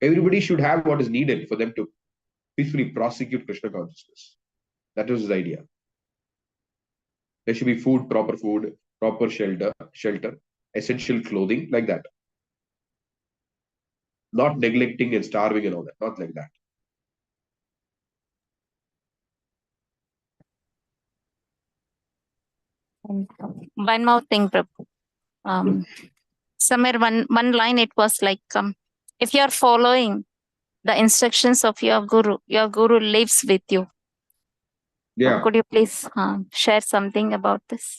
Everybody should have what is needed for them to peacefully prosecute Krishna consciousness. That was his idea. There should be food, proper shelter, essential clothing, like that. Not neglecting and starving and all that. Not like that. One more thing, Prabhu. Somewhere one line it was like, if you are following the instructions of your guru lives with you. Yeah. Could you please share something about this?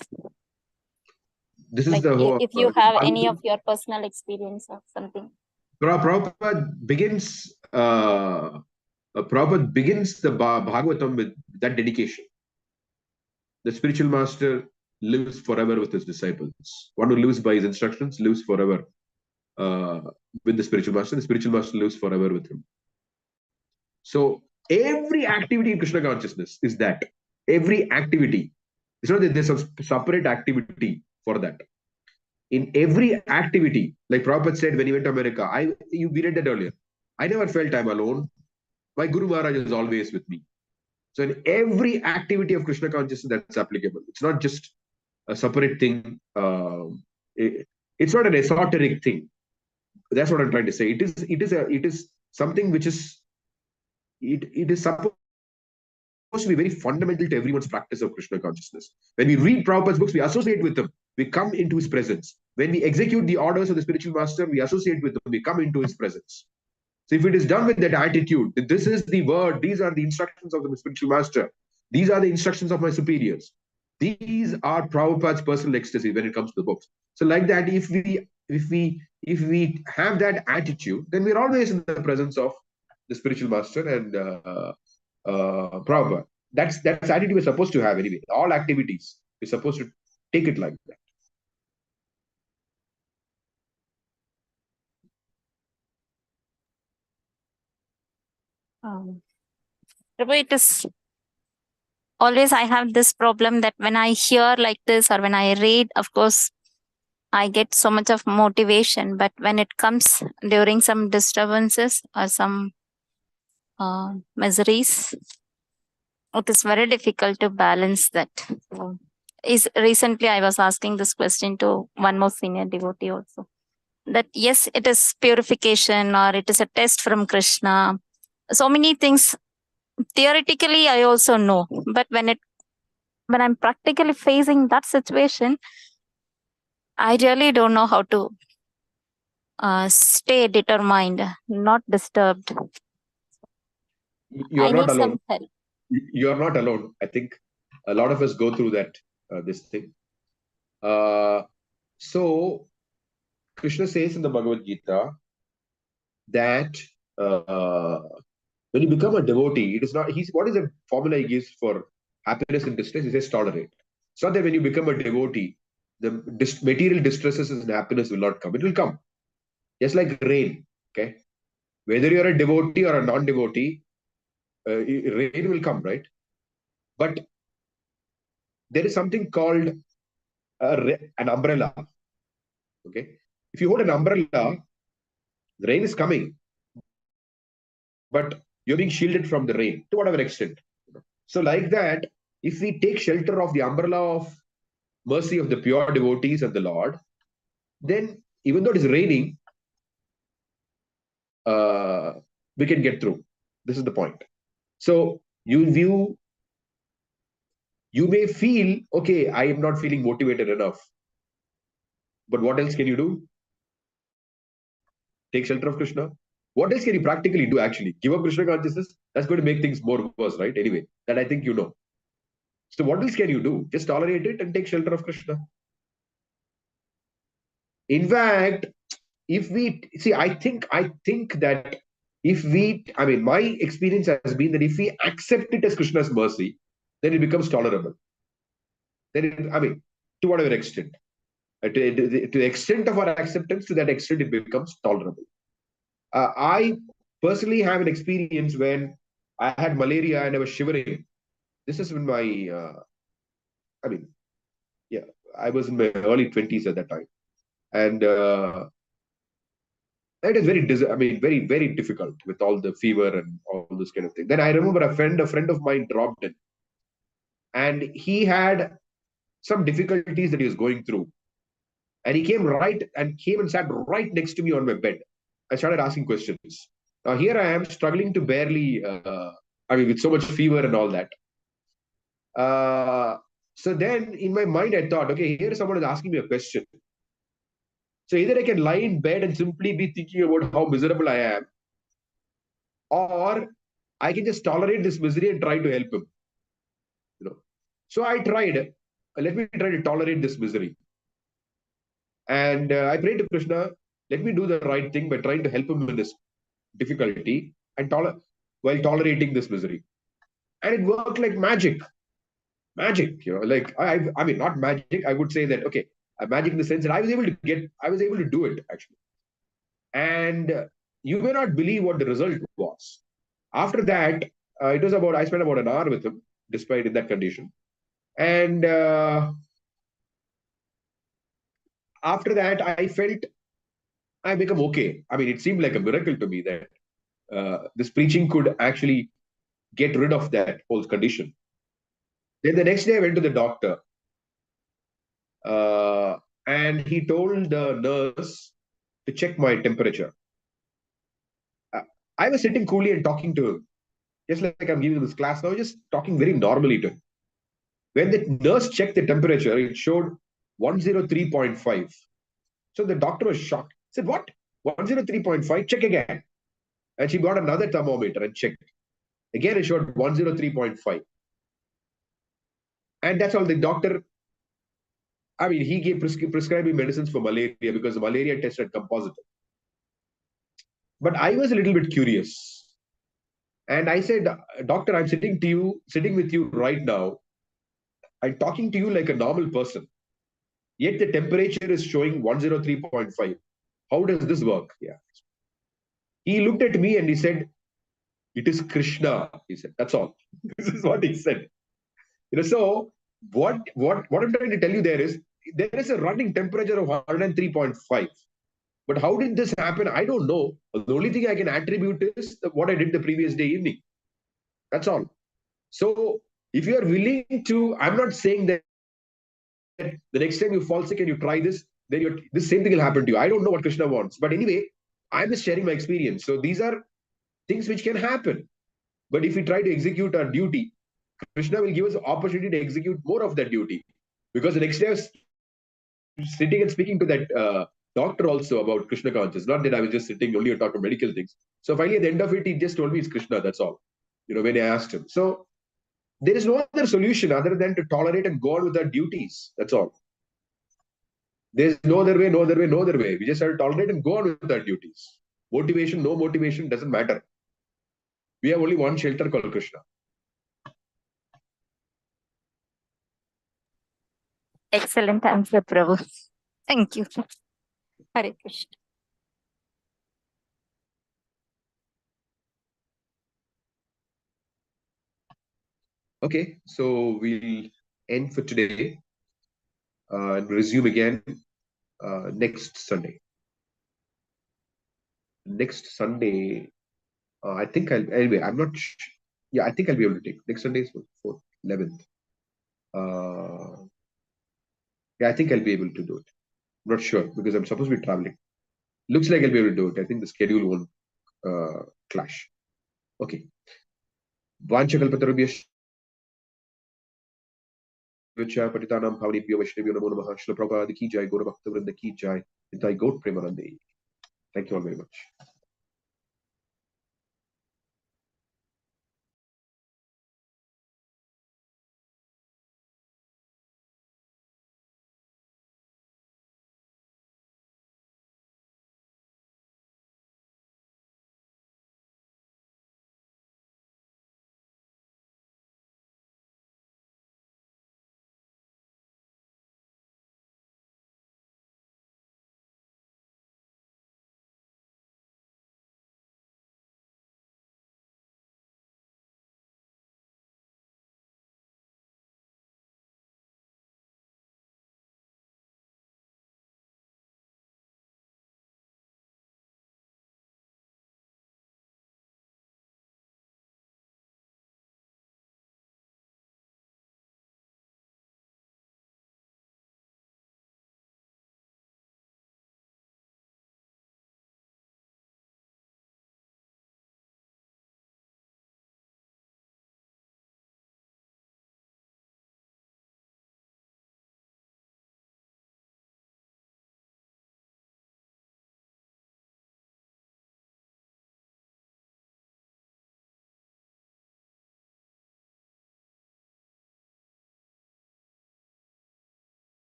This is Like the whole. if you have any of your personal experience or something. Prabhupada begins the Bhagavatam with that dedication. The spiritual master lives forever with his disciples. One who lives by his instructions lives forever with the spiritual master. The spiritual master lives forever with him. So every activity in Krishna consciousness is that. Every activity. It's not that there's a separate activity for that. In every activity, like Prabhupada said when he went to America, we read that earlier. I never felt I'm alone. My Guru Maharaj is always with me. So in every activity of Krishna consciousness, that's applicable. It's not just a separate thing. It's not an esoteric thing. That's what I'm trying to say. It is something which is it is supposed to be very fundamental to everyone's practice of Krishna consciousness. When we read Prabhupada's books, we associate with him. We come into his presence. When we execute the orders of the spiritual master, we associate with him. We come into his presence. So if it is done with that attitude, that this is the word, these are the instructions of the spiritual master, these are the instructions of my superiors, these are Prabhupada's personal ecstasy when it comes to the books. So like that, if we have that attitude, then we're always in the presence of the spiritual master and Prabhupada. That's attitude we're supposed to have anyway. All activities, we're supposed to take it like that. Prabhu, it is always I have this problem that when I hear like this or when I read, of course, I get so much of motivation. But when it comes during some disturbances or some miseries, it is very difficult to balance that. Recently I was asking this question to one more senior devotee also. That yes, it is purification or it is a test from Krishna. So many things theoretically I also know, but when I'm practically facing that situation, I really don't know how to stay determined, not disturbed. You are not alone. Some help. You are not alone. I think a lot of us go through that, this thing. So Krishna says in the Bhagavad Gita that when you become a devotee, it is not, what is the formula he gives for happiness and distress? He says tolerate. It's not that when you become a devotee, the material distresses and happiness will not come. It will come. Just like rain. Okay. Whether you're a devotee or a non-devotee, rain will come, right? But there is something called an umbrella. Okay. If you hold an umbrella, the rain is coming, but you're being shielded from the rain to whatever extent. So like that, if we take shelter of the umbrella of mercy of the pure devotees of the Lord, then even though it is raining, we can get through. This is the point. So you may feel, okay, I am not feeling motivated enough. But what else can you do? Take shelter of Krishna. What else can you practically do actually? Give up Krishna consciousness? That's going to make things more worse, right? Anyway, that I think you know. So what else can you do? Just tolerate it and take shelter of Krishna. In fact, if we see, I think that if we, I mean, my experience has been that if we accept it as Krishna's mercy, then it becomes tolerable. Then, to whatever extent. To the extent of our acceptance, to that extent, it becomes tolerable. I personally have an experience when I had malaria and I was shivering. This is when I was in my early 20s at that time. And it is very, very difficult with all the fever and all this kind of thing. Then I remember a friend of mine dropped in. And he had some difficulties that he was going through. And he came and sat right next to me on my bed. I started asking questions. Now here I am struggling to barely, with so much fever and all that. So then in my mind, I thought, okay, here someone is asking me a question. So either I can lie in bed and simply be thinking about how miserable I am, or I can just tolerate this misery and try to help him. So I tried, let me try to tolerate this misery. And I prayed to Krishna, let me do the right thing by trying to help him in this difficulty and while tolerating this misery. And it worked like magic. Magic, like I mean, not magic. I would say that, okay, magic in the sense that I was able to do it actually. And you may not believe what the result was. After that, I spent about an hour with him, despite in that condition. And after that, I felt I become okay. I mean, it seemed like a miracle to me that this preaching could actually get rid of that whole condition. Then the next day, I went to the doctor, and he told the nurse to check my temperature. I was sitting coolly and talking to him, just like I'm giving this class now, just talking very normally to him. When the nurse checked the temperature, it showed 103.5. So the doctor was shocked. He said, what? 103.5? Check again. And she got another thermometer and checked. Again, it showed 103.5. And that's all. The doctor, I mean, he gave prescribed me medicines for malaria because the malaria test had come positive. But I was a little bit curious. And I said, doctor, I'm sitting with you right now. I'm talking to you like a normal person. Yet the temperature is showing 103.5. How does this work? Yeah. He looked at me and he said, it is Krishna. He said, that's all. This is what he said. So what I'm trying to tell you there is a running temperature of 103.5. But how did this happen? I don't know. The only thing I can attribute is what I did the previous day evening. That's all. So if you are willing to, I'm not saying that the next time you fall sick and you try this, then this same thing will happen to you. I don't know what Krishna wants. But anyway, I'm just sharing my experience. So these are things which can happen. But if we try to execute our duty, Krishna will give us the opportunity to execute more of that duty. Because the next day I was sitting and speaking to that doctor also about Krishna consciousness. Not that I was just sitting only and talking medical things. So finally at the end of it, he just told me it's Krishna, that's all. When I asked him. So there is no other solution other than to tolerate and go on with our duties. That's all. There's no other way, no other way, no other way. We just have to tolerate and go on with our duties. Motivation, no motivation, doesn't matter. We have only one shelter called Krishna. Excellent answer, Prabhu. Thank you. Hare Krishna. Okay, so we'll end for today and resume again next Sunday. Next Sunday, I think anyway, I'm not, yeah, I think I'll be able to take. Next Sunday is 4th, 11th. Yeah, I think I'll be able to do it. I'm not sure because I'm supposed to be traveling. Looks like I'll be able to do it. I think the schedule won't clash. Okay. Vanchakalpatarubhyash Patitanam Bhavanibhyo Vaishnavyo Namo Namaha Srila Prabhupada ki jai, Gaura Bhakta Vrinda ki jai, Nitai Gaur Premanande. Thank you all very much.